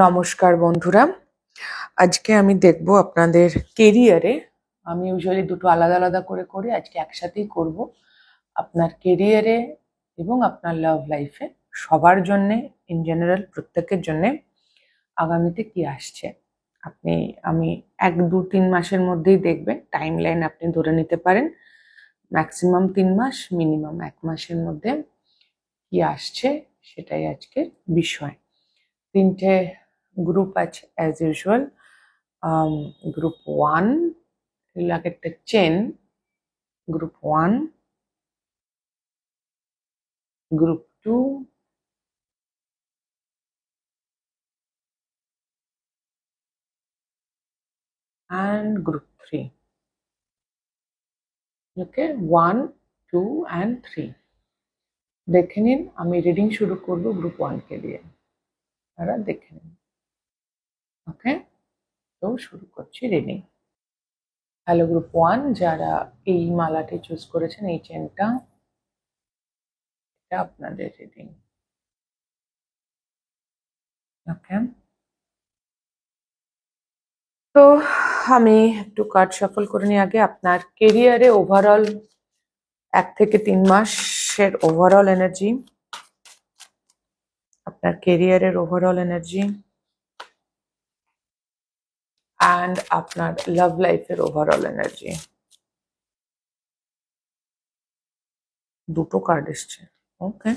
নমস্কার বন্ধুরা, আজকে আমি দেখব আপনাদের কেরিয়ারে। আমি ইউজুয়ালি দুটো আলাদা আলাদা করে করি, আজকে একসাথেই করব। আপনার কেরিয়ারে এবং আপনার লাভ লাইফে সবার জন্যে, ইন জেনারেল প্রত্যেকের জন্যে আগামীতে কি আসছে। আমি 1-2-3 মাসের মধ্যেই দেখবেন, টাইম লাইন আপনি ধরে নিতে পারেন। ম্যাক্সিমাম 3 মাস, মিনিমাম 1 মাসের মধ্যে কি আসছে সেটাই আজকের বিষয়। 3টে গ্রুপ আছে অ্যাজ ইউজুয়াল। গ্রুপ 1 like একটা chain, group 1, group 2, and group 3. Okay, 1, 2 and 3. দেখে নিন, আমি রিডিং শুরু করব গ্রুপ 1 কে দিয়ে, আপনারা দেখে নিন। ওকে, তো শুরু করছি রিডিং। হ্যালো গ্রুপ 1, যারা এই মালাটি চুজ করেছেন, এই চেনটা, এটা আপনাদের রিডিং। ওকে, তো আমি একটু কার্ড শাফল করে নিই আগে। আপনার কেরিয়ারে ওভারঅল 1 থেকে 3 মাসের ওভারঅল এনার্জি, আপনার কেরিয়ারের ওভারঅল এনার্জি, অ্যান্ড আপনার লাভ লাইফের ওভারঅল এনার্জি। দুটো কার্ড এসছে। ওকে,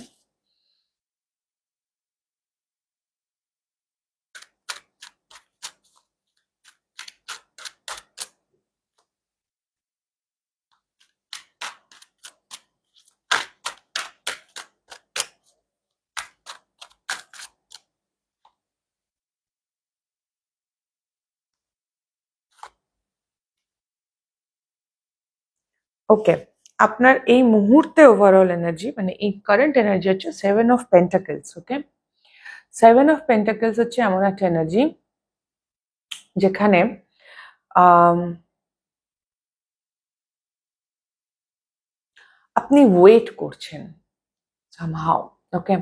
ওকে, আপনার এই মুহূর্তে ওভারঅল এনার্জি, মানে এই কারেন্ট এনার্জি হচ্ছে 7 of pentacles. Okay, 7 of pentacles হচ্ছে এমন একটা এনার্জি যেখানে আপনি ওয়েট করছেন সামহাও। ওকে,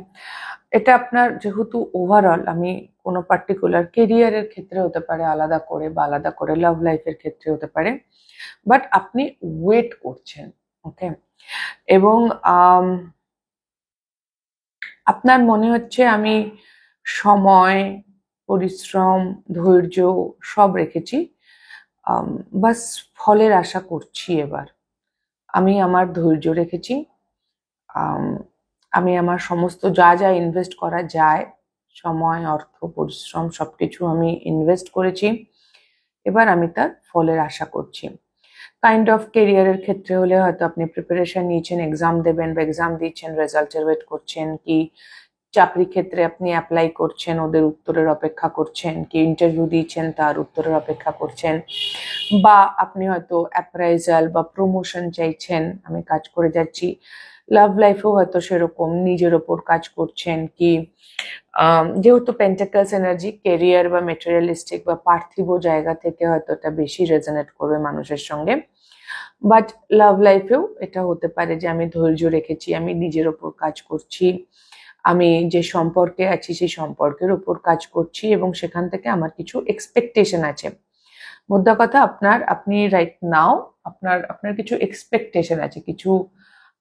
এটা আপনার যেহেতু ওভারঅল, আমি কোনো পার্টিকুলার কেরিয়ারের ক্ষেত্রে হতে পারে আলাদা করে, বা আলাদা করে লাভ লাইফের ক্ষেত্রে হতে পারে, বাট আপনি ওয়েট করছেন। ওকে, এবং আপনার মনে হচ্ছে আমি সময়, পরিশ্রম, ধৈর্য সব রেখেছি, বাস ফলের আশা করছি। এবার আমি আমার ধৈর্য রেখেছি, আমি আমার সমস্ত যা যা ইনভেস্ট করা যায়, সময়, অর্থ, পরিশ্রম সবকিছু আমি ইনভেস্ট করেছি। এবার আমি তার ফলের আশা করছি। কাইন্ড অফ কেরিয়ারের ক্ষেত্রে হলে হয়তো আপনি প্রিপারেশন নিয়েছেন, এক্সাম দেবেন বা এক্সাম দিচ্ছেন, রেজাল্টের ওয়েট করছেন, কি চাকরি ক্ষেত্রে আপনি অ্যাপ্লাই করছেন, ওদের উত্তরের অপেক্ষা করছেন, কি ইন্টারভিউ দিয়েছেন, তার উত্তরের অপেক্ষা করছেন, বা আপনি হয়তো অ্যাপ্রাইজাল বা প্রমোশন চাইছেন, আমি কাজ করে যাচ্ছি। লাভ লাইফেও হয়তো সেরকম নিজের ওপর কাজ করছেন, কি যেহেতু পেন্টাকলস এনার্জি কেরিয়ার বা মেটেরিয়ালিস্টিক বা পার্থিব জায়গা থেকে হয়তো এটা বেশি রেজোনেট করবে মানুষের সঙ্গে। বাট লাভ লাইফেও এটা হতে পারে যে আমি ধৈর্য রেখেছি, আমি নিজের ওপর কাজ করছি, আমি যে সম্পর্কে আছি সেই সম্পর্কের উপর কাজ করছি, এবং সেখান থেকে আমার কিছু এক্সপেকটেশন আছে। মোদ্দা কথা, আপনি রাইট নাও আপনার কিছু এক্সপেকটেশন আছে, কিছু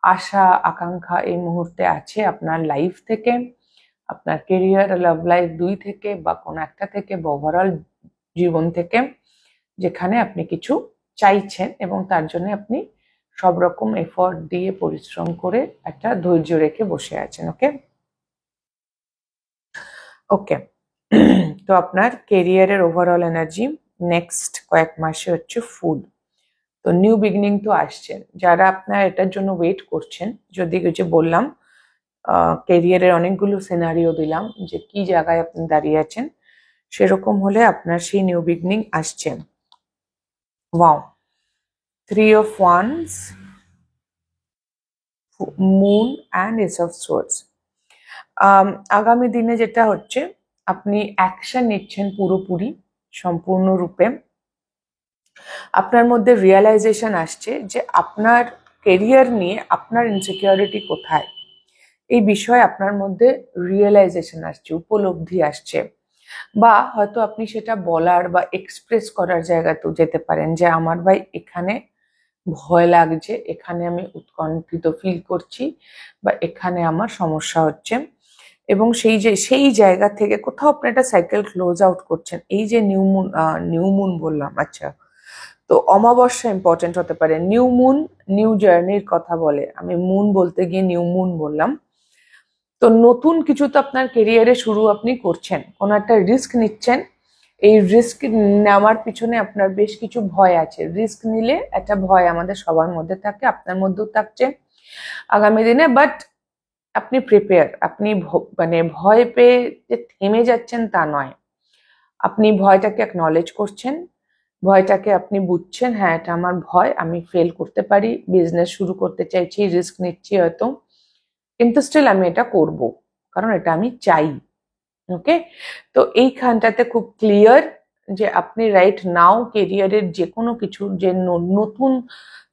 আশা আকাঙ্ক্ষা এই মুহূর্তে আছে আপনার লাইফ থেকে, আপনার কেরিয়ার, লাভ লাইফ দুই থেকে, বা কোনো একটা থেকে, বা ওভারঅল জীবন থেকে, যেখানে আপনি কিছু চাইছেন এবং তার জন্য আপনি সব রকম এফোর্ট দিয়ে, পরিশ্রম করে, একটা ধৈর্য রেখে বসে আছেন। ওকে, ওকে, তো আপনার কেরিয়ারের ওভারঅল এনার্জি নেক্সট কয়েক মাসে হচ্ছে ফুল। তো নিউ বিগিনিং তো আসছেন, যারা আপনার এটার জন্য ওয়েট করছেন, যদি যে বললাম কেরিয়ারের অনেকগুলো সিনারিও দিলাম যে কি জায়গায় আপনি দাঁড়িয়ে আছেন, সেরকম হলে আপনার সেই নিউ বিগিনিং আসছে। Wow, 3 of Wands, moon and S of swords. আগামী দিনে যেটা হচ্ছে, আপনি অ্যাকশন নিচ্ছেন পুরোপুরি, সম্পূর্ণরূপে। আপনার মধ্যে রিয়েলাইজেশন আসছে যে আপনার কেরিয়ার নিয়ে আপনার ইনসিকিউরিটি কোথায়, এই বিষয়ে আপনার মধ্যে রিয়েলাইজেশন আসছে, উপলব্ধি আসছে। বা হয়তো আপনি সেটা বলার বা এক্সপ্রেস করার জায়গাতেও যেতে পারেন যে আমার ভাই এখানে ভয় লাগছে, এখানে আমি উৎকণ্ঠিত ফিল করছি, বা এখানে আমার সমস্যা হচ্ছে। এবং সেই জায়গা থেকে কোথাও আপনি একটা সাইকেল ক্লোজ আউট করছেন। এই যে নিউ মুন বললাম, আচ্ছা, তো অমাবস্যা ইম্পর্টেন্ট হতে পারে। নিউ মুন নিউ জার্নির কথা বলে, আমি মুন বলতে গিয়ে নিউ মুন বললাম। তো নতুন কিছু তো আপনার কেরিয়ারে শুরু আপনি করছেন, কোনো একটা রিস্ক নিচ্ছেন। এই রিস্ক নেওয়ার পিছনে আপনার বেশ কিছু ভয় আছে। রিস্ক নিলে একটা ভয় আমাদের সবার মধ্যে থাকে, আপনার মধ্যেও থাকছে আগামী দিনে। বাট আপনি প্রিপেয়ার, আপনি মানে ভয় পেয়ে যে থেমে যাচ্ছেন তা নয়। আপনি ভয়টাকে অ্যাকনলেজ করছেন, ভয়টাকে আপনি বুঝছেন, হ্যাঁ এটা আমার ভয়, আমি ফেল করতে পারি, বিজনেস শুরু করতে চাইছি, রিস্ক নিচ্ছি হয়তো, কিন্তু স্টিল আমি এটা করব, কারণ এটা আমি চাই। ওকে, তো এইখানটাতে খুব ক্লিয়ার যে আপনি রাইট নাও কেরিয়ারের যে কোনো কিছু যে নতুন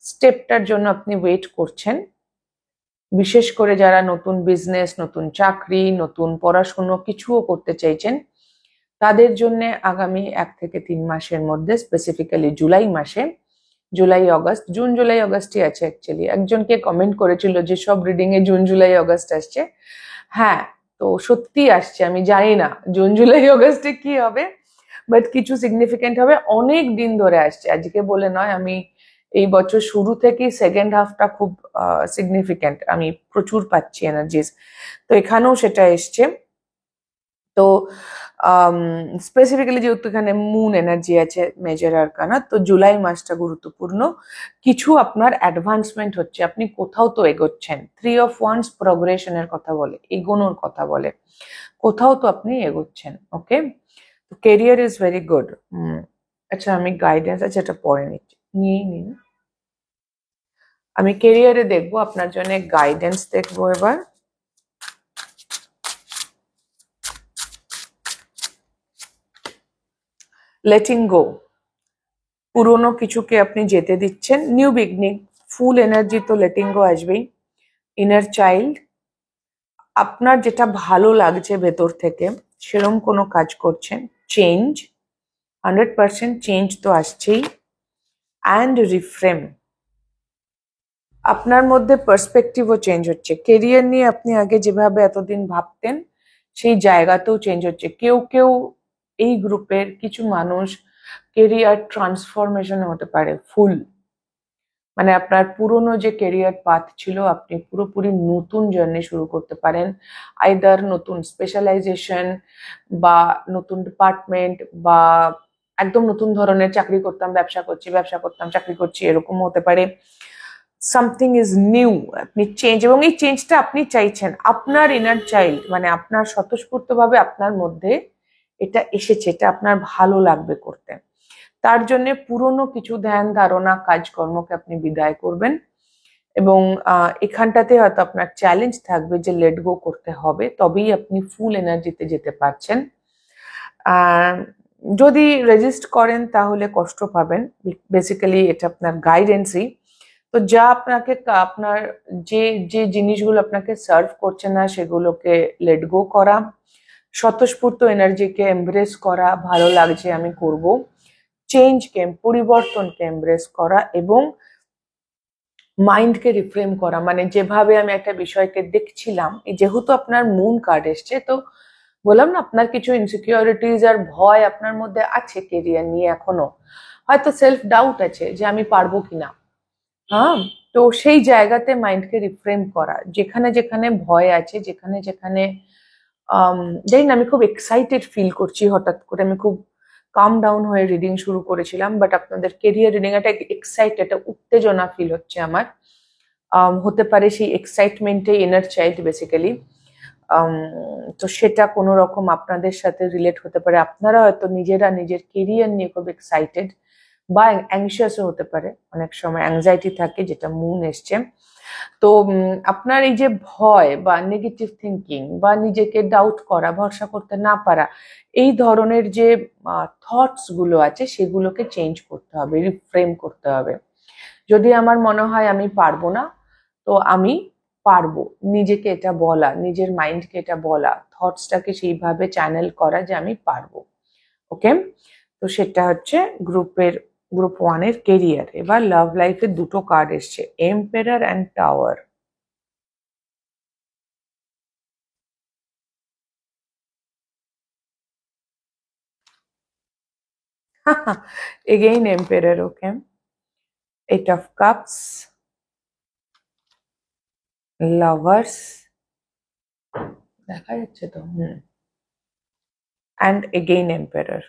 স্টেপটার জন্য আপনি ওয়েট করছেন। বিশেষ করে যারা নতুন বিজনেস, নতুন চাকরি, নতুন পড়াশুনো কিছুও করতে চাইছেন, তাদের জন্য আগামী 1 থেকে 3 মাসের মধ্যে, স্পেসিফিক্যালি জুলাই মাসে, জুলাই আগস্ট, জুন জুলাই আগস্টই আছে অ্যাকচুয়ালি। একজনকে কমেন্ট করেছিল যে সব reading a June July August আসছে। হ্যাঁ, তো সত্যি আসছে, আমি জানি না জুন জুলাই আগস্টে কি হবে, বাট কিছু সিগনিফিকেন্ট হবে। অনেক দিন ধরে আসছে, আজকে বলে নয়। আমি এই বছর শুরু থেকেই সেকেন্ড হাফটা খুব সিগনিফিকেন্ট, আমি প্রচুর পাচ্ছি এনার্জিস। তো এখানেও সেটা এসছে। তো স্পেসিফিক্যালি যেহেতু এখানে মুন এনার্জি আছে মেজর আরকানা, তো জুলাই মাসটা গুরুত্বপূর্ণ। কিছু আপনার অ্যাডভান্সমেন্ট হচ্ছে, আপনি কোথাও তো এগোচ্ছেন। 3 of Wands প্রগ্রেশনের কথা বলে, এগোনোর কথা বলে, কোথাও তো আপনি এগোচ্ছেন। ওকে, তো কেরিয়ার ইজ ভেরি গুড। আচ্ছা, আমি গাইডেন্স, আচ্ছা এটা পরে নিয়েই নিন। আমি কেরিয়ারে দেখবো, আপনার জন্য গাইডেন্স দেখবো এবার। লেটিং গো, পুরোনো কিছুকে আপনি যেতে দিচ্ছেন। নিউ বিগনিং, ফুল এনার্জি তো লেটিং গো আসবেই। ইনার চাইল্ড, আপনার যেটা ভালো লাগছে ভেতর থেকে সেরকম কোনো কাজ করছেন। চেঞ্জ, 100% চেঞ্জ তো আসছেই। অ্যান্ড রিফ্রেম, আপনার মধ্যে পার্সপেক্টিভও চেঞ্জ হচ্ছে। কেরিয়ার নিয়ে আপনি আগে যেভাবে এতদিন ভাবতেন সেই জায়গাতেও চেঞ্জ হচ্ছে। কেউ কেউ এই গ্রুপের কিছু মানুষ কেরিয়ার ট্রান্সফরমেশন হতে পারে ফুল, মানে আপনার পুরনো যে কেরিয়ার পাথ ছিল আপনি পুরোপুরি নতুন জার্নি শুরু করতে পারেন। আইদার নতুন স্পেশালাইজেশন, বা নতুন ডিপার্টমেন্ট, বা একদম নতুন ধরনের চাকরি করতাম ব্যবসা করছি, ব্যবসা করতাম চাকরি করছি, এরকম হতে পারে। সামথিং ইজ নিউ, আপনি চেঞ্জ, এবং এই চেঞ্জটা আপনি চাইছেন। আপনার ইনার চাইল্ড, মানে আপনার স্বতঃস্ফূর্তভাবে আপনার মধ্যে এটা এসেছে, এটা আপনার ভালো লাগবে করতে। তার জন্য পুরনো কিছু ধ্যান ধারণা কাজকর্মকে আপনি বিদায় করবেন। এবং এখানটাতে হয়তো আপনার চ্যালেঞ্জ থাকবে যে লেট গো করতে হবে, তবেই আপনি ফুল এনার্জিতে যেতে পারছেন। যদি রেজিস্ট করেন তাহলে কষ্ট পাবেন, বেসিক্যালি এটা আপনার গাইডেন্সই। তো যা আপনাকে আপনার যে যে জিনিসগুলো আপনাকে সার্ভ করছে না সেগুলোকে লেট গো করা, স্বতঃস্ফূর্ত এনার্জিকে এমব্রেস করা, ভালো লাগছে আমি করব, চেঞ্জকে, পরিবর্তনকে এমব্রেস করা, এবং মাইন্ডকে রিফ্রেম করা। মানে যেভাবে আমি একটা বিষয়কে দেখছিলাম, যেহেতু আপনার মুন কার্ড এসছে, তো বললাম না আপনার কিছু ইনসিকিউরিটিজ আর ভয় আপনার মধ্যে আছে কেরিয়ার নিয়ে, এখনো হয়তো সেলফ ডাউট আছে যে আমি পারবো কিনা। হ্যাঁ, তো সেই জায়গাতে মাইন্ডকে রিফ্রেম করা, যেখানে যেখানে ভয় আছে, যেখানে যেখানে জানি না, আমি খুব এক্সাইটেড ফিল করছি হঠাৎ করে। আমি খুব কাম ডাউন হয়ে রিডিং শুরু করেছিলাম, বাট আপনাদের কেরিয়ার রিডিং একটা এক্সাইটেড, একটা উত্তেজনা ফিল হচ্ছে আমার। হতে পারে সেই এক্সাইটমেন্টে ইনার চাইল্ড বেসিক্যালি। তো সেটা কোনো রকম আপনাদের সাথে রিলেট হতে পারে। আপনারা হয়তো নিজেরা নিজের কেরিয়ার নিয়ে খুব এক্সাইটেড, বা অ্যাংশিয়াসও হতে পারে, অনেক সময় অ্যাংজাইটি থাকে, যেটা মুন এসছে। তো আপনার এই যে ভয় বা নেগেটিভ থিঙ্কিং, বা নিজেকে ডাউট করা, ভরসা করতে না পারা, এই ধরনের যে থটস গুলো আছে সেগুলোকে চেঞ্জ করতে হবে, রিফ্রেম করতে হবে। যদি আমার মনে হয় আমি পারবো না, তো আমি পারবো নিজেকে এটা বলা, নিজের মাইন্ডকে এটা বলা, থটসটাকে সেইভাবে চ্যানেল করা যে আমি পারবো। ওকে, তো সেটা হচ্ছে গ্রুপ 1 এর কেরিয়ার। এবার লাভ লাইফের দুটো কার্ড এসছে, emperor and tower. Again emperor. Okay, 8 of cups, lovers দেখা যাচ্ছে তো, অ্যান্ড এগেইন এম্পারার।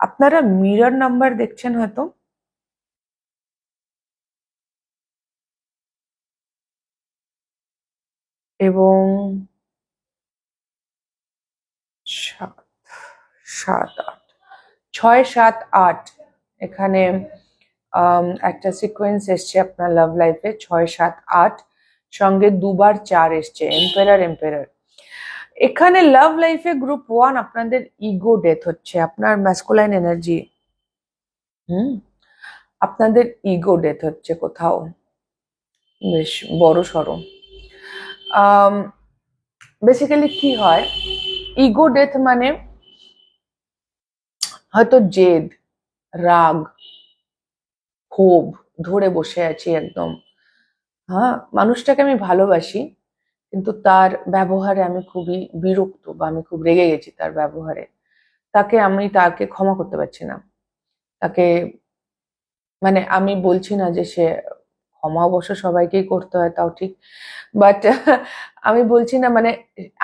আপনারা মিরর নাম্বার দেখছেন হয়তো, এবং 7, 7, 8, 6, 7, 8 এখানে একটা সিকোয়েন্স এসছে আপনার লাভ লাইফে, 6, 7, 8 সঙ্গে দুবার 4 এসছে, এম্পারার এম্পারার। এখানে লাভ লাইফে গ্রুপ 1 আপনাদের ইগো ডেথ হচ্ছে, আপনার ম্যাসকুলাইন এনার্জি, আপনাদের ইগো ডেথ হচ্ছে কোথাও বেশ বড় সড়ো। বেসিক্যালি কি হয়, ইগো ডেথ মানে হয়তো জেদ, রাগ, ক্ষোভ ধরে বসে আছি একদম, হ্যাঁ মানুষটাকে আমি ভালোবাসি কিন্তু তার ব্যবহারে আমি খুবই বিরক্ত বা আমি খুব রেগে গেছি তার ব্যবহারে, তাকে ক্ষমা করতে পারছি না তাকে। মানে আমি বলছি না যে সে ক্ষমা অবশ্য সবাইকেই করতে হয়, তাও ঠিক, বাট আমি বলছি না মানে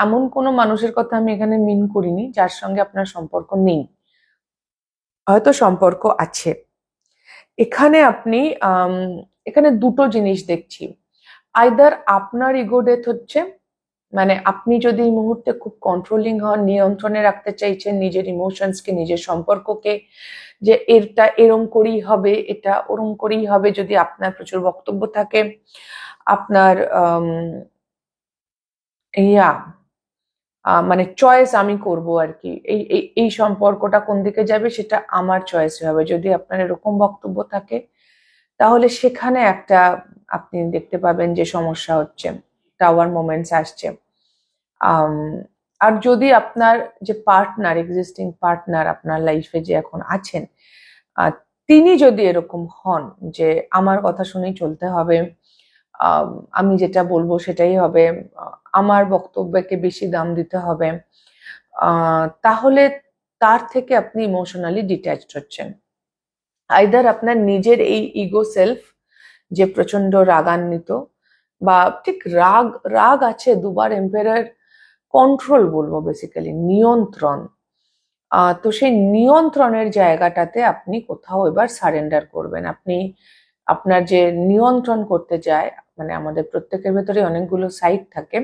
এমন কোনো মানুষের কথা আমি এখানে মিন করিনি যার সঙ্গে আপনার সম্পর্ক নেই, হয়তো সম্পর্ক আছে। এখানে আপনি এখানে দুটো জিনিস দেখছি, আইদার আপনার ইগো ডেথ হচ্ছে, মানে আপনি যদি এই মুহূর্তে খুব কন্ট্রোলিং হন, নিয়ন্ত্রণে রাখতে চাইছেন নিজের ইমোশনসকে, নিজের সম্পর্ককে, যে এটা এরম করেই হবে, এটা ওরম করেই হবে, যদি আপনার প্রচুর বক্তব্য থাকে, আপনার ইয়া মানে চয়েস আমি করব আর কি, এই সম্পর্কটা কোন দিকে যাবে সেটা আমার চয়েস হবে, যদি আপনার এরকম বক্তব্য থাকে তাহলে সেখানে একটা আপনি দেখতে পাবেন যে সমস্যা হচ্ছে, টাওয়ার মোমেন্টস আসছে। আর যদি আপনার যে পার্টনার, এক্সিস্টিং পার্টনার আপনার লাইফে যে এখন আছেন, তিনি যদি এরকম হন যে আমার কথা শুনেই চলতে হবে, আমি যেটা বলবো সেটাই হবে, আমার বক্তব্যকে বেশি দাম দিতে হবে, তাহলে তার থেকে আপনি ইমোশনালি ডিট্যাচড হচ্ছেন। আইদার আপনার নিজের এই ইগো সেলফ যে প্রচন্ড রাগান্বিত, বা ঠিক রাগ রাগ আছে, দুবার এম্পায়ার, কন্ট্রোল বলবো বেসিক্যালি, নিয়ন্ত্রণ। তো সেই নিয়ন্ত্রণের জায়গাটাতে আপনি কোথাও এবার সারেন্ডার করবেন। আপনি আপনার যে নিয়ন্ত্রণ করতে যায়, মানে আমাদের প্রত্যেকের ভেতরে অনেকগুলো সাইড থাকে,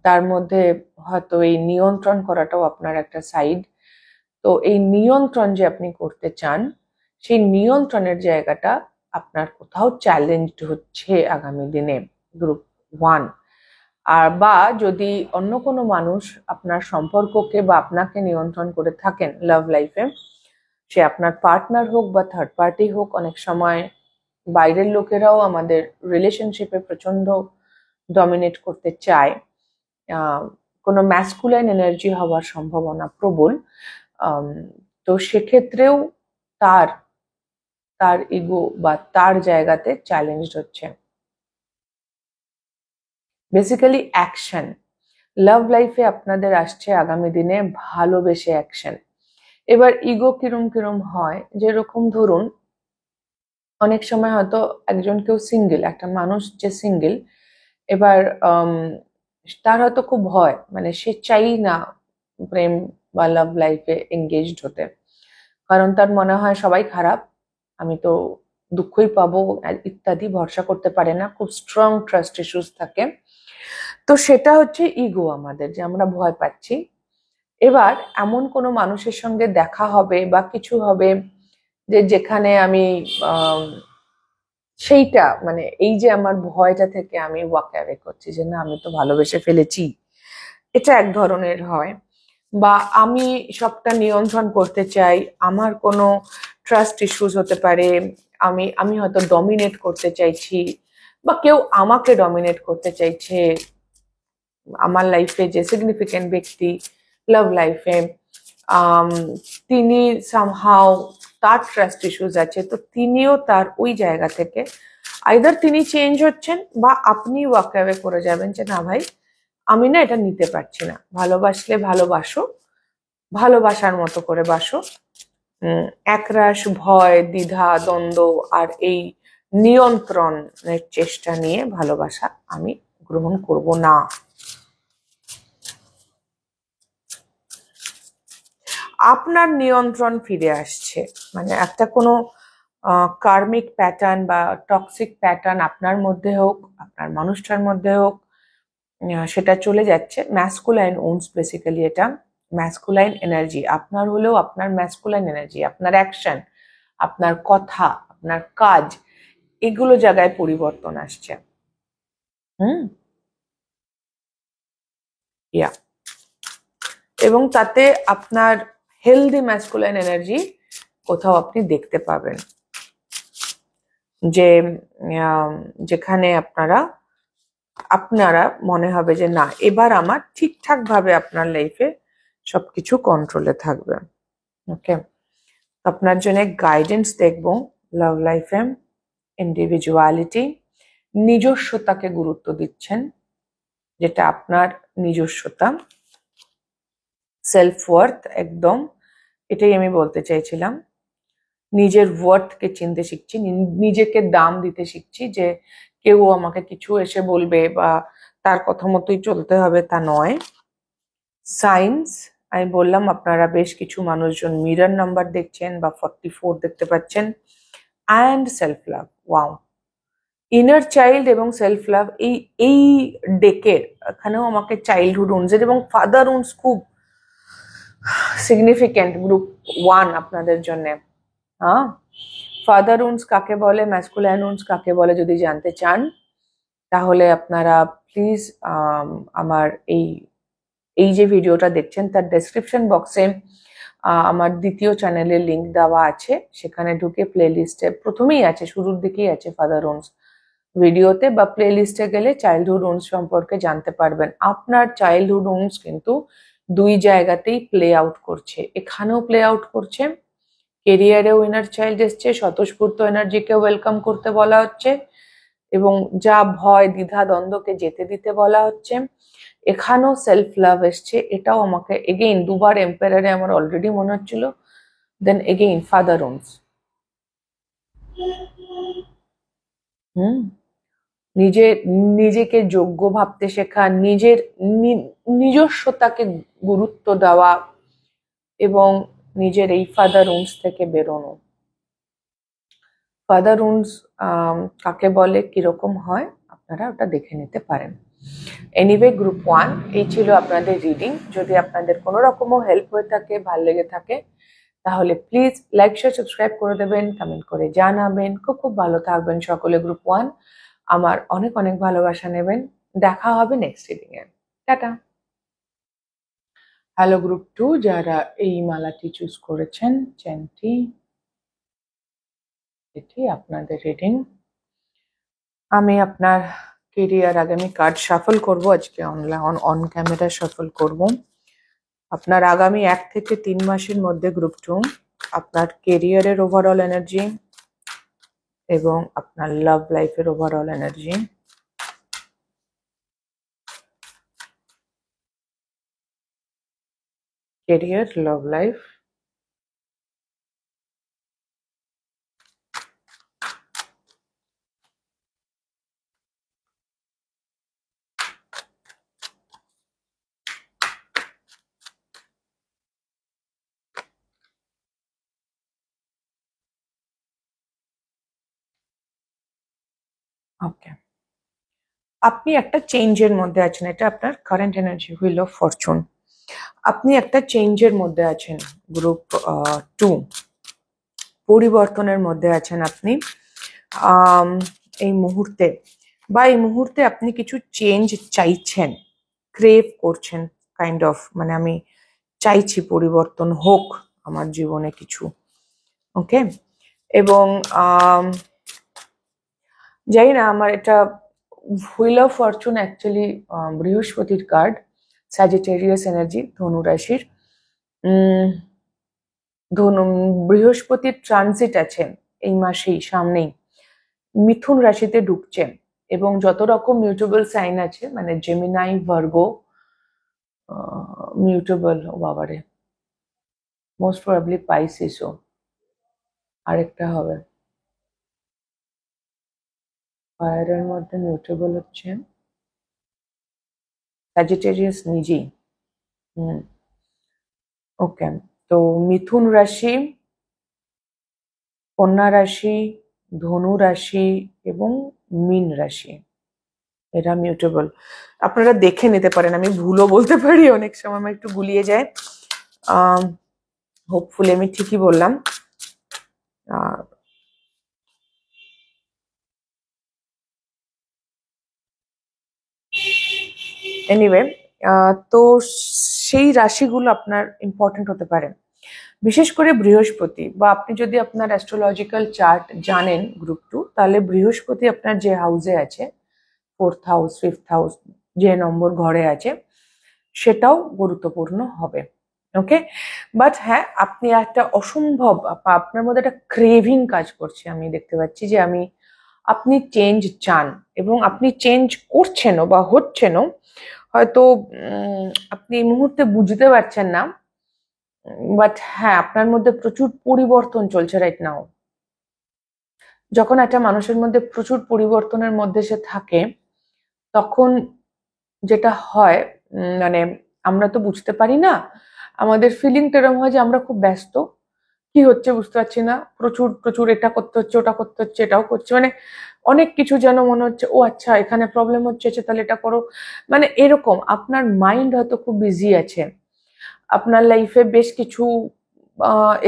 তার মধ্যে হয়তো এই নিয়ন্ত্রণ করাটাও আপনার একটা সাইড। তো এই নিয়ন্ত্রণ যে আপনি করতে চান, সেই নিয়ন্ত্রণের জায়গাটা আপনার কোথাও চ্যালেঞ্জড হচ্ছে আগামী দিনে গ্রুপ 1। আর বা যদি অন্য কোনো মানুষ আপনার সম্পর্ককে বা আপনাকে নিয়ন্ত্রণ করে থাকেন লাভ লাইফে, সে আপনার পার্টনার হোক বা থার্ড পার্টি হোক, অনেক সময় বাইরের লোকেরাও আমাদের রিলেশনশিপে প্রচন্ড ডমিনেট করতে চায়, কোনো ম্যাসকুলাইন এনার্জি হওয়ার সম্ভাবনা প্রবল। তো সেক্ষেত্রেও তার তার ইগো বা তার জায়গাতে চ্যালেঞ্জড হচ্ছে। বেসিক্যালি অ্যাকশন, লাভ লাইফে আপনাদের আসছে আগামী দিনে ভালোবেসে অ্যাকশন। এবার ইগো কিরম কিরম হয়, যেরকম ধরুন অনেক সময় হয়তো একজন কেউ সিঙ্গেল, একটা মানুষ যে সিঙ্গেল, এবার তার হয়তো খুব ভয়, মানে সে চাই না প্রেম বা লাভ লাইফে এঙ্গেজড হতে, কারণ তার মনে হয় সবাই খারাপ, আমি তো দুঃখই পাবো ইত্যাদি, ভরসা করতে পারে না, খুব স্ট্রং ট্রাস্ট ইস্যুস থাকে। তো সেটা হচ্ছে ইগো আমাদের, যে আমরা ভয় পাচ্ছি। এবার এমন কোনো মানুষের সঙ্গে দেখা হবে বা কিছু হবে যে যেখানে আমি সেইটা মানে এই যে আমার ভয়টা থেকে আমি ওয়াক অ্যাওয়ে করছি, যে না আমি তো ভালোবেসে ফেলেছি, এটা এক ধরনের হয়। বা আমি সবটা নিয়ন্ত্রণ করতে চাই, আমার কোনো ট্রাস্ট ইস্যুস হতে পারে, আমি আমি হয়তো ডমিনেট করতে চাইছি, বা কেউ আমাকে ডমিনেট করতে চাইছে। আমার লাইফে যে সিগনিফিকেন্ট ব্যক্তি লাভ লাইফে, তিনি সামহাও তার ট্রাস্ট ইস্যুস আছে, তো তিনিও তার ওই জায়গা থেকে আইদার তিনি চেঞ্জ হচ্ছেন বা আপনি ওয়াক অ্যাওয়ে করে যাবেন যে না ভাই, আমি না এটা নিতে পারছি না। ভালোবাসলে ভালোবাসো, ভালোবাসার মতো করে বাসো। একরাশ ভয়, দ্বিধা, দ্বন্দ্ব আর এই নিয়ন্ত্রণের চেষ্টা নিয়ে ভালোবাসা আমি গ্রহণ করব না। আপনার নিয়ন্ত্রণ ফিরে আসছে, মানে একটা কোনো কার্মিক প্যাটার্ন বা টক্সিক প্যাটার্ন আপনার মধ্যে হোক, আপনার মানুষটার মধ্যে হোক, সেটা চলে যাচ্ছে। ম্যাসকুলাইন উন্স বেসিক্যালি, এটা ম্যাসকুলাইন এনার্জি আপনার হলেও আপনার ম্যাসকুলাইন এনার্জি, আপনার অ্যাকশন, আপনার কথা, আপনার কাজ, এগুলো জায়গায় পরিবর্তন আসছে। ইয়া, এবং তাতে আপনার হেলদি ম্যাসকুলাইন এনার্জি কোথাও আপনি দেখতে পাবেন, যে যেখানে আপনারা মনে হবে যে না, এবার আমার ঠিকঠাক ভাবে আপনার লাইফে সবকিছু কন্ট্রোলে থাকবে। ওকে, আপনার জন্য গাইডেন্স দেখবো লাভ লাইফে। ইন্ডিভিজুয়ালিটি, নিজস্বতাকে গুরুত্ব দিচ্ছেন, যেটা আপনার নিজস্বতা, সেলফ ওয়ার্থ, একদম এটাই আমি বলতে চাইছিলাম। নিজের ওয়ার্থকে চিনতে শিখছি, নিজেকে দাম দিতে শিখছি, যে কেউ আমাকে কিছু এসে বলবে বা তার কথা মতোই চলতে হবে তা নয়। সায়েন্স, আমি বললাম আপনারা বেশ কিছু মানুষজন মিরর নাম্বার দেখছেন বা 44 দেখতে পাচ্ছেন। And self love, wow, inner child এবং সেলফ লাভ, এই ডেকের এখানেও আমাকে চাইল্ডহুড উন্সের এবং ফাদার উন্স খুব সিগনিফিকেন্ট গ্রুপ 1 আপনাদের জন্য। হ্যাঁ, ফাদার উন্স কাকে বলে, ম্যাসকুলাইন উন্স কাকে বলে যদি জানতে চান, তাহলে আপনারা প্লিজ আমার এই যে ভিডিওটা দেখছেন তার ডেসক্রিপশন বক্সে আমার দ্বিতীয় চ্যানেলের লিংক দেওয়া আছে, সেখানে ঢুকে প্লে লিস্টে প্রথমেই আছে, শুরুর দিকেই আছে ফাদার উন্স ভিডিওতে, বা প্লে লিস্টে গেলে চাইল্ডহুড উন্স সম্পর্কে জানতে পারবেন। আপনার চাইল্ডহুড উন্স কিন্তু দুই জায়গাতেই প্লে আউট করছে, এখানেও প্লে আউট করছে, কেরিয়ারেও ইনার চাইল্ড এসছে, স্বতঃস্ফূর্ত এনার্জিকে ওয়েলকাম করতে বলা হচ্ছে, এবং যা ভয়, দ্বিধা, দ্বন্দ্বকে যেতে দিতে বলা হচ্ছে। এখানেও সেলফ লাভ এসছে, এটাও আমাকে এগেইন দুবার এম্পায়ারে আমার অলরেডি মনে হচ্ছিল, দেন এগেইন ফাদার উন্স। নিজেকে যোগ্য ভাবতে শেখা, নিজের নিজস্বতাকে গুরুত্ব দেওয়া, এবং নিজের এই ফাদার উন্স থেকে বেরোনো। ফাদার উন্স কাকে বলে, কিরকম হয়, আপনারা ওটা দেখে নিতে পারেন। এনিওয়ে, গ্রুপ 1 এই ছিল আপনাদের রিডিং। যদি আপনাদের কোনো রকমও হেল্প হয়ে থাকে, ভালো লেগে থাকে, তাহলে প্লিজ লাইক, শেয়ার, সাবস্ক্রাইব করে দেবেন, কমেন্ট করে জানাবেন। খুব খুব ভালো থাকবেন সকলে। গ্রুপ 1 আমার অনেক অনেক ভালোবাসা নেবেন। দেখা হবে next reading a. Tata. Hello group 2, যারা এই মালাটি চুজ করেছেন, চেনটি, এটি আপনাদের রিডিং। আমি আপনার কেরিয়ার আগামী কার্ড শাফল করব আজকে, অন ক্যামেরা শাফল করব। আপনার আগামী 1 থেকে 3 মাসের মধ্যে গ্রুপ 2 আপনার কেরিয়ারের ওভারঅল এনার্জি এবং আপনার লাভ লাইফের overall energy. Career, love life, okay. আপনি একটা চেঞ্জের মধ্যে আছেন, এটা আপনার current energy, wheel of fortune. আপনি একটা চেঞ্জের মধ্যে আছেন গ্রুপ 2, পরিবর্তনের মধ্যে আছেন আপনি এই মুহূর্তে, বা এই মুহূর্তে আপনি কিছু চেঞ্জ চাইছেন, ক্রেভ করছেন, কাইন্ড অফ, মানে আমি চাইছি পরিবর্তন হোক আমার জীবনে কিছু। ওকে, এবং জানি না আমার এটা হুইল অফ ফরচুন অ্যাকচুয়ালি বৃহস্পতির কার্ড, স্যাজিটেরিয়াস এনার্জি, ধনু রাশির। ধনু বৃহস্পতির ট্রানজিট আছে এই মাসেই, সামনেই মিথুন রাশিতে ঢুকছে, এবং যত রকম মিউটেবল সাইন আছে, মানে জেমিনাই, ভার্গো, মিউটেবল, ও বাবারে, মোস্ট প্রবাবলি পাইসিসও আরেকটা হবে। ফায়ারের মধ্যে মিউটেবল হচ্ছে স্যাজিটেরিয়াস নিজেই। ওকে, তো মিথুন রাশি, কন্যা রাশি, ধনু রাশি এবং মীন রাশি, এরা মিউটেবল। আপনারা দেখে নিতে পারেন, আমি ভুলও বলতে পারি, অনেক সময় আমার একটু গুলিয়ে যায়। হোপফুলি আমি ঠিকই বললাম। এনিওয়ে, তো সেই রাশিগুলো আপনার ইম্পর্টেন্ট হতে পারে, বিশেষ করে বৃহস্পতি, বা আপনি যদি আপনার অ্যাস্ট্রোলজিক্যাল চার্ট জানেন গ্রুপ 2, তাহলে বৃহস্পতি আপনার যে হাউসে আছে, 4th হাউস, 5th হাউস, যে নম্বর ঘরে আছে, সেটাও গুরুত্বপূর্ণ হবে। ওকে, বাট হ্যাঁ, আপনি একটা অসম্ভব, আপনার মধ্যে একটা ক্রেভিং কাজ করছে, আমি দেখতে পাচ্ছি যে আপনি চেঞ্জ চান, এবং আপনি চেঞ্জ করছেনও বা হচ্ছেনও, হয়তো আপনি এই মুহূর্তে বুঝতে পারছেন না, বাট হ্যাঁ, আপনার মধ্যে প্রচুর পরিবর্তন চলছে রাইট নাও। যখন একটা মানুষের মধ্যে প্রচুর পরিবর্তনের মধ্যে সে থাকে, তখন যেটা হয়, মানে আমরা তো বুঝতে পারি না, আমাদের ফিলিংটা এরকম হয় যে আমরা খুব ব্যস্ত, কি হচ্ছে বুঝতে পারছি না, প্রচুর প্রচুর এটা করতে হচ্ছে, ওটা করতে হচ্ছে, এটাও করছে, মানে অনেক কিছু যেন মনে হচ্ছে, ও আচ্ছা এখানে প্রবলেম হচ্ছে, তাহলে এটা করো, মানে এরকম আপনার মাইন্ড হয়তো খুব বিজি আছে, আপনার লাইফে বেশ কিছু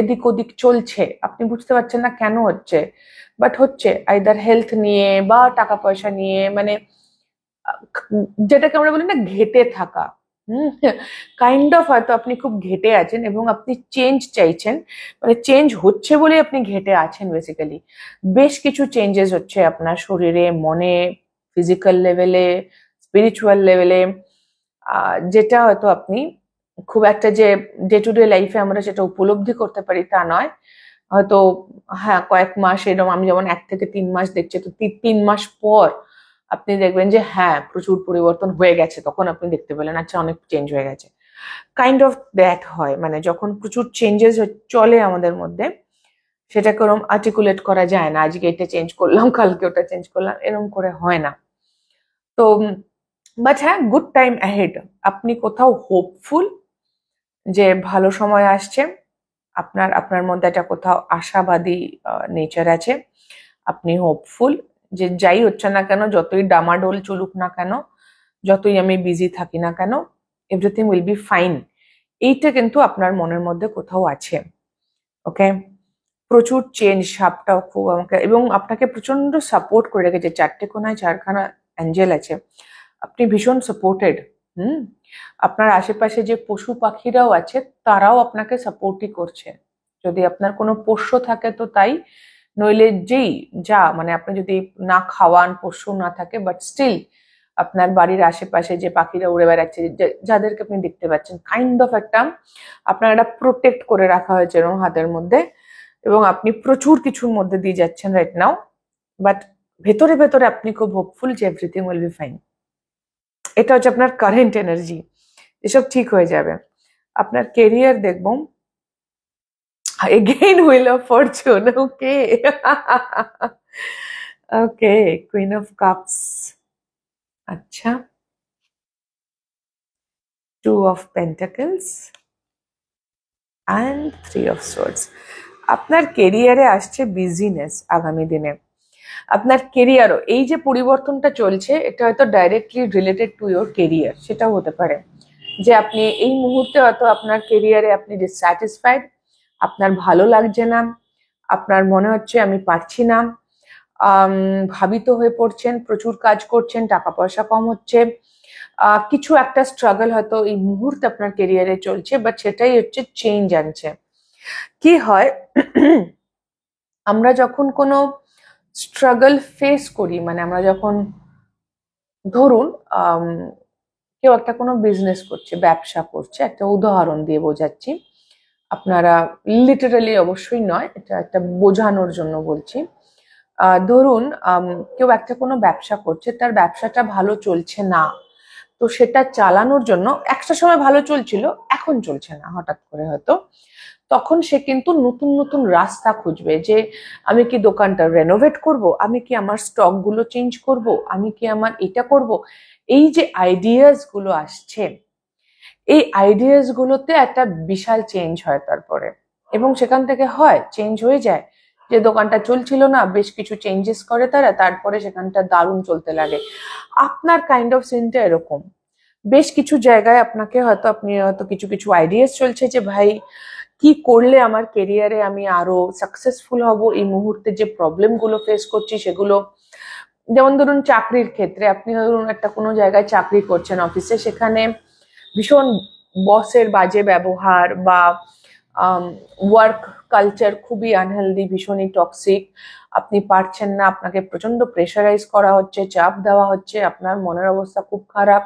এদিক ওদিক চলছে, আপনি বুঝতে পারছেন না কেন হচ্ছে, বাট হচ্ছে আইদার হেলথ নিয়ে বা টাকা পয়সা নিয়ে, মানে যেটাকে আমরা বলি না ঘেটে থাকা, কাইন্ড অফ হয়তো আপনি খুব ঘেটে আছেন এবং আপনি চেঞ্জ চাইছেন, মানে চেঞ্জ হচ্ছে বলে আপনি ঘেটে আছেন বেসিক্যালি। বেশ কিছু চেঞ্জেস হচ্ছে আপনার শরীরে, মনে, ফিজিক্যাল লেভেলে, স্পিরিচুয়াল লেভেলে, যেটা হয়তো আপনি খুব একটা যে ডে টু ডে লাইফে আমরা সেটা উপলব্ধি করতে পারি তা নয়, হয়তো হ্যাঁ কয়েক মাস এরকম, আমি যেমন 1 থেকে 3 মাস দেখছি, তো 3 মাস পর আপনি দেখবেন যে হ্যাঁ প্রচুর পরিবর্তন হয়ে গেছে, তখন আপনি দেখতে পেলেন আচ্ছা অনেক চেঞ্জ হয়ে গেছে, কাইন্ড অফ দ্যাট হয়, মানে যখন প্রচুর চেঞ্জেস চলে আমাদের মধ্যে, সেটাকে ওরকম আর্টিকুলেট করা যায় না, আজকে এটা চেঞ্জ করলাম, কালকে ওটা চেঞ্জ করলাম, এরকম করে হয় না। তো বাট হ্যাঁ, গুড টাইম অ্যাহেড, আপনি কোথাও হোপফুল যে ভালো সময় আসছে, আপনার মধ্যে একটা কোথাও আশাবাদী নেচার আছে, আপনি হোপফুল যে যাই হচ্ছে না কেন, যতই ডামাডোল চলুক না কেন, যতই আমি বিজি থাকি না কেন, এভরিথিং উইল বি ফাইন, এইটা কিন্তু আপনার মনের মধ্যে কোথাও আছে। ওকে, প্রচুর চেঞ্জ, সাপটাও খুব আমাকে এবং আপনাকে প্রচন্ড সাপোর্ট করে রেখেছে, 4টে কোনায় 4খানা অ্যাঞ্জেল আছে, আপনি ভীষণ সাপোর্টেড। হুম, আপনার আশেপাশে যে পশু পাখিরাও আছে, তারাও আপনাকে সাপোর্টই করছে, যদি আপনার কোনো পোষ্য থাকে তো তাই, নইলে যেই যা মানে আপনি যদি না খাওয়ান, পোষ্য না থাকে, বাট স্টিল আপনার বাড়ির আশেপাশে যে পাখিরা উড়ে বেড়াচ্ছে, যাদেরকে আপনি দেখতে পাচ্ছেন, কাইন্ড অফ একটা আপনার একটা প্রোটেক্ট করে রাখা হয়েছে এরকম হাতের মধ্যে, এবং আপনি প্রচুর কিছুর মধ্যে দিয়ে যাচ্ছেন রাইট নাও, বাট ভেতরে ভেতরে আপনি খুব হোপফুল যে এভরিথিং উইল বি ফাইন। এটা হচ্ছে আপনার কারেন্ট এনার্জি, এসব ঠিক হয়ে যাবে। আপনার কেরিয়ার দেখব, again wheel of Fortune, okay okay, queen of cups, আচ্ছা, 2 of pentacles and 3 of swords. আপনার কেরিয়ারে আসছে বিজিনেস আগামী দিনে, আপনার কেরিয়ারও এই যে পরিবর্তনটা চলছে, এটা হয়তো directly related to your career, সেটাও হতে পারে যে আপনি এই মুহূর্তে হয়তো আপনার কেরিয়ারে আপনি ডিসস্যাটিসফাইড, আপনার ভালো লাগছে না, আপনার মনে হচ্ছে আমি পারছি না, ভাবিত হয়ে পড়ছেন, প্রচুর কাজ করছেন, টাকা পয়সা কম হচ্ছে, কিছু একটা স্ট্রাগল হয়তো এই মুহূর্তে আপনার কেরিয়ারে চলছে, বাট সেটাই হচ্ছে চেঞ্জ আনছে। কি হয় আমরা যখন কোনো স্ট্রাগল ফেস করি, মানে আমরা যখন ধরুন কেউ একটা কোনো বিজনেস করছে, ব্যবসা করছে, একটা উদাহরণ দিয়ে বোঝাচ্ছি, আপনারা লিটারালি অবশ্যই নয়, এটা একটা বোঝানোর জন্য বলছি। ধরুন কেউ একটা কোনো ব্যবসা করছে, তার ব্যবসাটা ভালো চলছে না, তো সেটা চালানোর জন্য একটা সময় ভালো চলছিল, এখন চলছে না হঠাৎ করে হয়তো, তখন সে কিন্তু নতুন নতুন রাস্তা খুঁজবে যে আমি কি দোকানটা রেনোভেট করব, আমি কি আমার স্টক গুলো চেঞ্জ করব, আমি কি আমার এটা করব। এই যে আইডিয়াস গুলো আসছে, এই আইডিয়াস গুলোতে একটা বিশাল চেঞ্জ হয় তারপরে, এবং সেখান থেকে হয় চেঞ্জ হয়ে যায় যে দোকানটা চলছিল না, বেশ কিছু চেঞ্জেস করে তারা, তারপরে সেখানটা দারুণ চলতে লাগে। আপনার কাইন্ড অফ সিনটা এরকম, বেশ কিছু জায়গায় আপনাকে হয়তো আপনি হয়তো কিছু কিছু আইডিয়াস চলছে যে ভাই কি করলে আমার কেরিয়ারে আমি আরো সাকসেসফুল হব, এই মুহূর্তে যে প্রবলেম গুলো ফেস করছি সেগুলো, যেমন ধরুন চাকরির ক্ষেত্রে আপনি ধরুন একটা কোনো জায়গায় চাকরি করছেন অফিসে, সেখানে ভীষণ বসের বাজে ব্যবহার বা ওয়ার্ক কালচার খুবই আনহেলদি, ভীষণই টক্সিক, আপনি পারছেন না, আপনাকে প্রচন্ড প্রেশারাইজ করা হচ্ছে, চাপ দেওয়া হচ্ছে, আপনার মনের অবস্থা খুব খারাপ,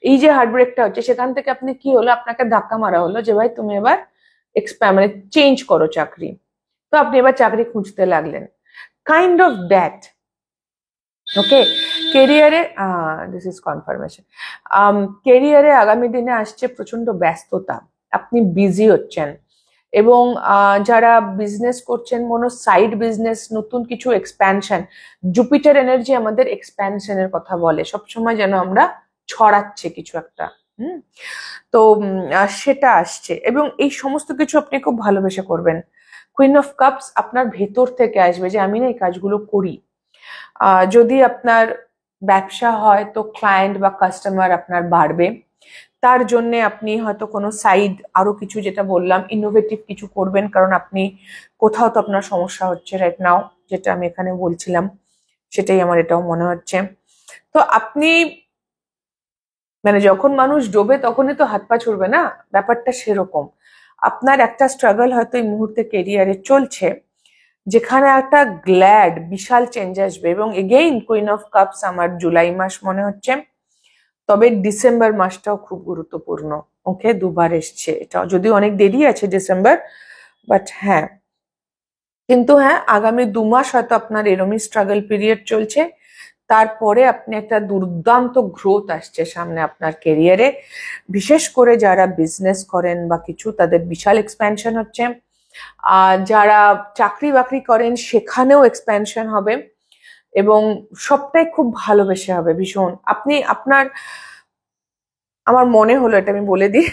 এই যে হার্টব্রেকটা হচ্ছে, সেখান থেকে আপনি কি হলো, আপনাকে ধাক্কা মারা হলো যে ভাই তুমি এবার মানে চেঞ্জ করো চাকরি। তো আপনি এবার চাকরি খুঁজতে লাগলেন, কাইন্ড অফ দ্যাট। ওকে, কেরিয়ারে দিস ইজ কনফার্মেশন, কেরিয়ারে আগামী দিনে আসছে প্রচন্ড ব্যস্ততা, আপনি বিজি হচ্ছেন, এবং যারা বিজনেস করছেন, কোনো সাইড বিজনেস, নতুন কিছু এক্সপ্যানশন, জুপিটার এনার্জি আমাদের এক্সপ্যানশনের কথা বলে সবসময়, যেন আমরা ছড়াচ্ছে কিছু একটা। তো সেটা আসছে, এবং এই সমস্ত কিছু আপনি খুব ভালোবেসে করবেন। কুইন অফ কাপস আপনার ভেতর থেকে আসবে যে আমি না এই কাজগুলো করি। যদি আপনার ব্যবসা হয় তো ক্লায়েন্ট বা কাস্টমার আপনার বাড়বে, তার জন্য আপনি হয়তো কোনো সাইড আরো কিছু, যেটা বললাম, ইনোভেটিভ কিছু করবেন, কারণ আপনি কোথাও তো আপনার সমস্যা হচ্ছে রাইট নাও, যেটা আমি এখানে বলছিলাম সেটাই আমার এটাও মনে হচ্ছে। তো আপনি মানে যখন মানুষ ডোবে তখনই তো হাত পা ছুড়বে না, ব্যাপারটা সেরকম। আপনার একটা স্ট্রাগল হয়তো এই মুহূর্তে কেরিয়ারে চলছে, যেখানে একটা গ্ল্যাড বিশাল চেঞ্জ আসবে, এবং এগেইন কুইন অফ কাপস আমার জুলাই মাস মনে হচ্ছে, তবে ডিসেম্বর মাসটাও খুব গুরুত্বপূর্ণ। ওকে, দুবার এসছে এটা, যদিও অনেক দেরি আছে ডিসেম্বর, বাট হ্যাঁ, কিন্তু হ্যাঁ আগামী 2 মাস হয়তো আপনার এরমই স্ট্রাগল পিরিয়ড চলছে, তারপরে আপনি একটা দুর্দান্ত গ্রোথ আসছে সামনে আপনার কেরিয়ারে, বিশেষ করে যারা বিজনেস করেন বা কিছু, তাদের বিশাল এক্সপ্যানশন হচ্ছে, আর যারা চাকরি বাকরি করেন সেখানেও এক্সপ্যানশন হবে, এবং সবটাই খুব ভালোবেসে হবে ভীষণ। আপনি আপনার, আমার মনে হলো এটা আমি বলে দিই,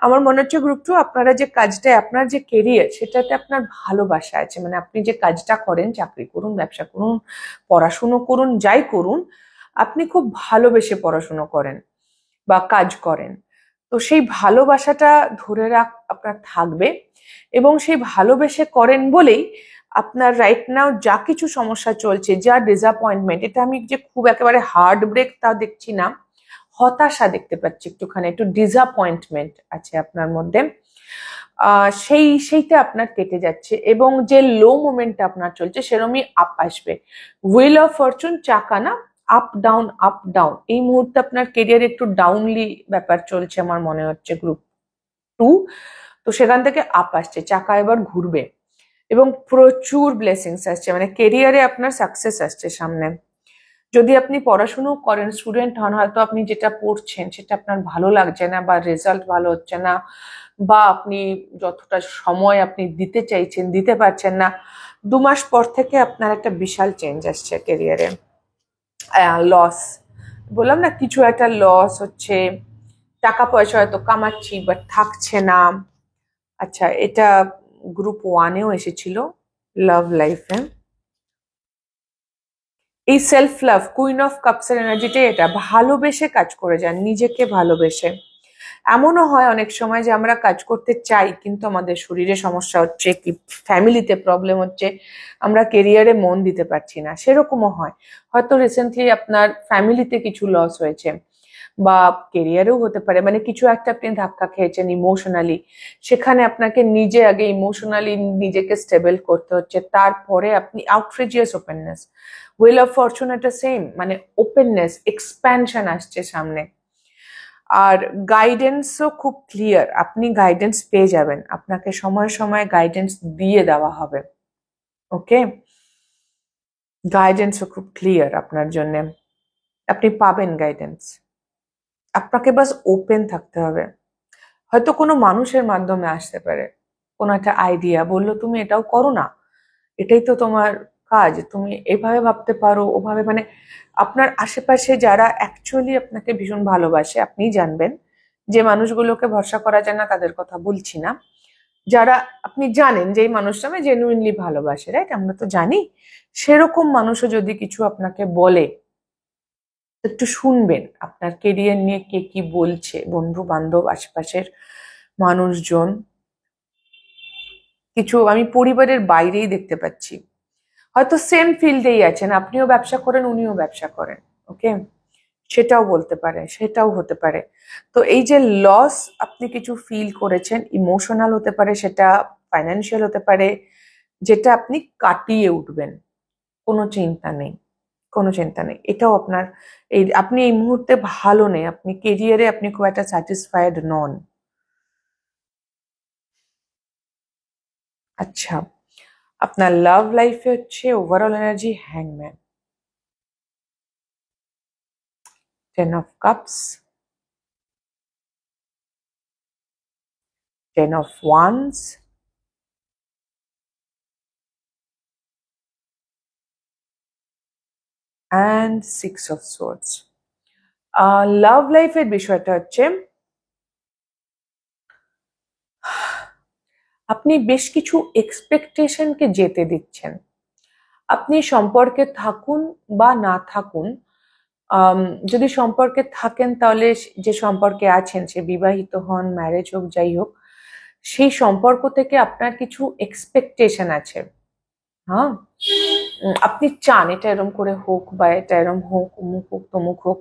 আমার মনে হচ্ছে গ্রুপ 2 আপনারা যে কাজটা, আপনার যে কেরিয়ার, সেটাতে আপনার ভালোবাসা আছে, মানে আপনি যে কাজটা করেন, চাকরি করুন, ব্যবসা করুন, পড়াশুনো করুন, যাই করুন, আপনি খুব ভালোবেসে পড়াশুনো করেন বা কাজ করেন। তো সেই ভালোবাসাটা ধরে আপনার থাকবে, এবং সেই ভালোবেসে করেন বলেই আপনার রাইট নাও যা কিছু সমস্যা চলছে, যা ডিসঅ্যাপয়েন্টমেন্ট, এটা আমি যে খুব একেবারে হার্ট ব্রেক তা দেখছি না, হতাশা দেখতে পাচ্ছি, একটুখানি একটু ডিসঅ্যাপয়েন্টমেন্ট আছে আপনার মধ্যে, সেইটা আপনার কেটে যাচ্ছে, এবং যে লো মোমেন্টটা আপনার চলছে সেরকমই আপ আসবে। হুইল অফ ফরচুন, চাকা না, আপ ডাউন আপ ডাউন, এই মুহূর্তে আপনার কেরিয়ার একটু ডাউনলি ব্যাপার চলছে আমার মনে হচ্ছে গ্রুপ 2। তো সেখান থেকে আপ আসছে, চাকা এবার ঘুরবে, এবং প্রচুর ব্লেসিংস আসছে, মানে কেরিয়ারে আপনার সাকসেস আসছে সামনে। যদি আপনি পড়াশুনো করেন, স্টুডেন্ট হন, হয়তো আপনি যেটা পড়ছেন সেটা আপনার ভালো লাগছে না, বা রেজাল্ট ভালো হচ্ছে না, বা আপনি যতটা সময় আপনি দিতে চাইছেন দিতে পারছেন না, 2 মাস পর থেকে আপনার একটা বিশাল চেঞ্জ আসছে কেরিয়ারে। লস, বললাম না, কিছু একটা লস হচ্ছে, টাকা পয়সা হয়তো কামাচ্ছি বাট থাকছে না। আচ্ছা, এটা গ্রুপ 1-এও এসেছিল লাভ লাইফে। এই self love, queen of cups এর এনার্জিটাই এটা, ভালোবেসে কাজ করে যান, নিজেকে ভালোবেসে। এমনও হয় অনেক সময় যে আমরা কাজ করতে চাই, কিন্তু আমাদের শরীরে সমস্যা হচ্ছে, কি ফ্যামিলিতে প্রবলেম হচ্ছে, আমরা কেরিয়ারে মন দিতে পারছি না, সেরকমও হয়। হয়তো রিসেন্টলি আপনার ফ্যামিলিতে কিছু লস হয়েছে, বা কেরিয়ারেও হতে পারে, মানে কিছু একটা আপনি ধাক্কা খেয়েছেন ইমোশনালি, সেখানে আপনাকে নিজে আগে ইমোশনালি নিজেকে স্টেবল করতে হচ্ছে, তারপরে আপনি আউটরিজিয়াস ওপেননেস, হুইল অফ ফরচুন এটা সেম, মানে ওপেননেস, এক্সপ্যানশন আসছে সামনে। আর গাইডেন্সও খুব ক্লিয়ার, আপনি গাইডেন্স পেয়ে যাবেন, আপনাকে সময় সময় গাইডেন্স দিয়ে দেওয়া হবে। ওকে, গাইডেন্সও খুব ক্লিয়ার আপনার জন্য, আপনি পাবেন গাইডেন্স, আপনাকে বাস ওপেন থাকতে হবে। হয়তো কোনো মানুষের মাধ্যমে আসতে পারে, কোনো একটা আইডিয়া বললো তুমি এটাও করো না, এটাই তো তোমার কাজ, তুমি এভাবে ভাবতে পারো ওভাবে, মানে আপনার আশেপাশে যারা অ্যাকচুয়ালি আপনাকে ভীষণ ভালোবাসে, আপনি জানবেন যে মানুষগুলোকে ভরসা করা যায় না তাদের কথা বলছি না, যারা আপনি জানেন যে এই মানুষটা আমি জেনুইনলি ভালোবাসে, রাইট, আমরা তো জানি, সেরকম মানুষও যদি কিছু আপনাকে বলে একটু শুনবেন, আপনার কেরিয়ার নিয়ে কে কি বলছে, বন্ধু বান্ধব, আশেপাশের মানুষজন, কিছু আমি পরিবারের বাইরেই দেখতে পাচ্ছি, হয়তো সেম ফিল্ডেই আছেন, আপনিও ব্যবসা করেন উনিও ব্যবসা করেন, ওকে, সেটাও বলতে পারে, সেটাও হতে পারে। তো এই যে লস আপনি কিছু ফিল করেছেন, ইমোশনাল হতে পারে, সেটা ফাইন্যান্সিয়াল হতে পারে, যেটা আপনি কাটিয়ে উঠবেন, কোনো চিন্তা নেই, কোনো চিন্তা নেই, এটাও আপনার, এই আপনি এই মুহূর্তে ভালো নেই, আপনি কেরিয়ারে আপনি খুব একটা স্যাটিসফাইড নন। আচ্ছা, আপনার লাভ লাইফে হচ্ছে overall energy হ্যাংম্যান, 10 of cups, 10 of wands, and 6 of swords. লাভ লাইফের বিষয়টা হচ্ছে আপনি বেশ কিছু এক্সপেকটেশনকে যেতে দিচ্ছেন, আপনি সম্পর্কে থাকুন বা না থাকুন, যদি সম্পর্কে থাকেন তাহলে যে সম্পর্কে আছেন, সে বিবাহিত হন, ম্যারেজ হোক, যাই হোক, সেই সম্পর্ক থেকে আপনার কিছু এক্সপেকটেশন আছে। হ্যাঁ, আপনি চান এটা এরম করে হোক, বা এটা এরম হোক, অমুক হোক তমুক হোক,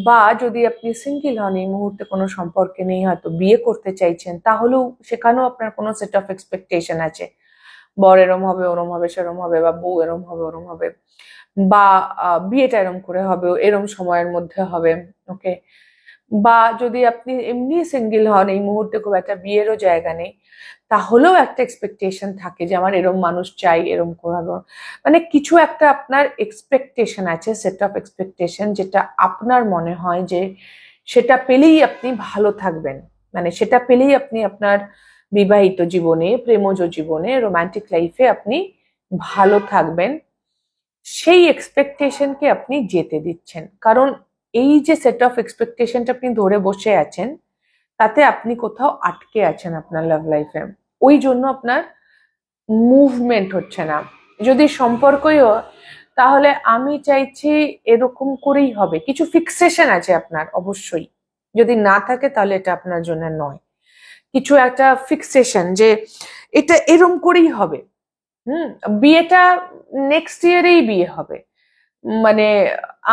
বা যদি আপনি সিঙ্গেল হন, এই মুহূর্তে কোনো সম্পর্কে নেই, হয়তো বিয়ে করতে চাইছেন, তাহলেও সেখানেও আপনার কোনো সেট অফ এক্সপেকটেশন আছে, বর এরম হবে, ওরম হবে, সেরম হবে, বা বউ এরম হবে, ওরম হবে, বা বিয়েটা এরম করে হবে, এরম সময়ের মধ্যে হবে, ওকে। বা যদি আপনি এমনি সিঙ্গেল হন, এই মুহূর্তে খুব একটা বিয়েরও জায়গা নেই, তাহলেও একটা এক্সপেকটেশন থাকে যে আমার এরম মানুষ চাই, এরম করাবো, মানে কিছু একটা আপনার এক্সপেকটেশন আছে, সেট অফ এক্সপেকটেশন, যেটা আপনার মনে হয় যে সেটা পেলেই আপনি ভালো থাকবেন, মানে সেটা পেলেই আপনি আপনার বিবাহিত জীবনে, প্রেমজ জীবনে, রোমান্টিক লাইফে আপনি ভালো থাকবেন, সেই এক্সপেকটেশনকে আপনি যেতে দিচ্ছেন। কারণ এই যে সেট অফ এক্সপেকটেশনটা আপনি ধরে বসে আছেন, তাতে আপনি কোথাও আটকে আছেন আপনার লাভ লাইফে, ওই জন্য আপনার মুভমেন্ট হচ্ছে না। যদি সম্পর্কই হয় তাহলে আমি চাইছি এরকম করেই হবে, কিছু ফিক্সেশন আছে আপনার অবশ্যই, যদি না থাকে তাহলে এটা আপনার জন্য নয়, কিছু একটা ফিক্সেশন যে এটা এরম করেই হবে, বিয়েটা নেক্সট ইয়ারেই বিয়ে হবে, মানে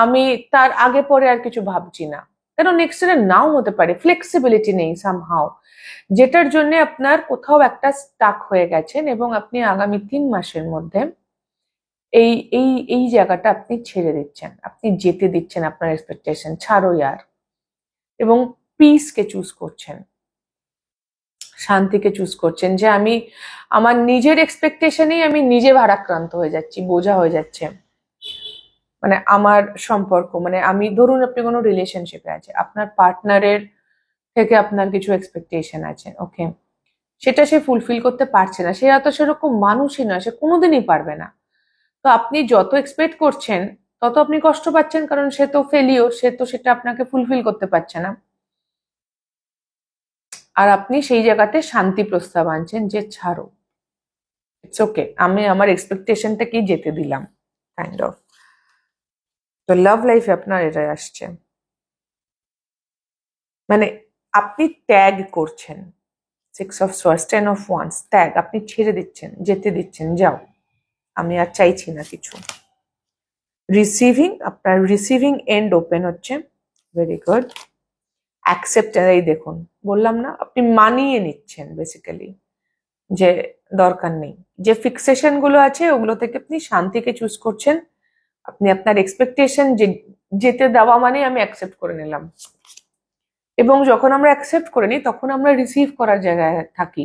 আমি তার আগে পরে আর কিছু ভাবছি না, কেন নেক্সট ইয়ারে নাও হতে পারে, ফ্লেক্সিবিলিটি নেই সামহাও, যেটার জন্য আপনার কোথাও একটা স্টাক হয়ে গেছেন, এবং আপনি আগামী 3 মাসের মধ্যে এই এই এই জায়গাটা আপনি ছেড়ে দিচ্ছেন, আপনি যেতে দিচ্ছেন আপনার এক্সপেকটেশন, ছাড়ো ইয়ার, এবং পিসকে চুজ করছেন, শান্তিকে চুজ করছেন, যে আমি আমার নিজের এক্সপেকটেশনেই আমি নিজে ভারাক্রান্ত হয়ে যাচ্ছি, বোঝা হয়ে যাচ্ছে, মানে আমার সম্পর্ক, মানে আমি ধরুন আপনি কোনো রিলেশনশিপে আছে, আপনার পার্টনারের থেকে আপনার কিছু এক্সপেকটেশন আছে, ওকে, সেটা সে ফুলফিল করতে পারছে না, সে এত সেরকম মানুষই নয়, সে কোনোদিনই পারবে না, তো আপনি যত এক্সপেক্ট করছেন তত আপনি কষ্ট পাচ্ছেন, কারণ সে তো ফেলিও, সে তো সেটা আপনাকে ফুলফিল করতে পারছে না, আর আপনি সেই জায়গাতে শান্তি প্রস্তাব আনছেন যে ছাড়ো, ইটস ওকে, আমি আমার এক্সপেকটেশনটাকেই যেতে দিলাম, কাইন্ড অফ। তো লাভ লাইফে আপনার এটাই আসছে, মানে আপনি ত্যাগ করছেন, 6 of swords, 10 of wands, ত্যাগ, আপনি ছেড়ে দিচ্ছেন, যেতে দিচ্ছেন, যাও, আমি আর চাইছি না কিছু, রিসিভিং, আপনার রিসিভিং এন্ড ওপেন হচ্ছে, ভেরি গুড। অ্যাকসেপ্ট, এই দেখুন বললাম না, আপনি মানিয়ে নিচ্ছেন বেসিক্যালি, যে দরকার নেই, যে ফিক্সেশন গুলো আছে ওগুলো থেকে আপনি শান্তিকে চুজ করছেন। আপনি আপনার এক্সপেকটেশন যেতে দেওয়া মানে আমি অ্যাকসেপ্ট করে নিলাম, এবং যখন আমরা অ্যাকসেপ্ট করে নিই তখন আমরা রিসিভ করার জায়গায় থাকি,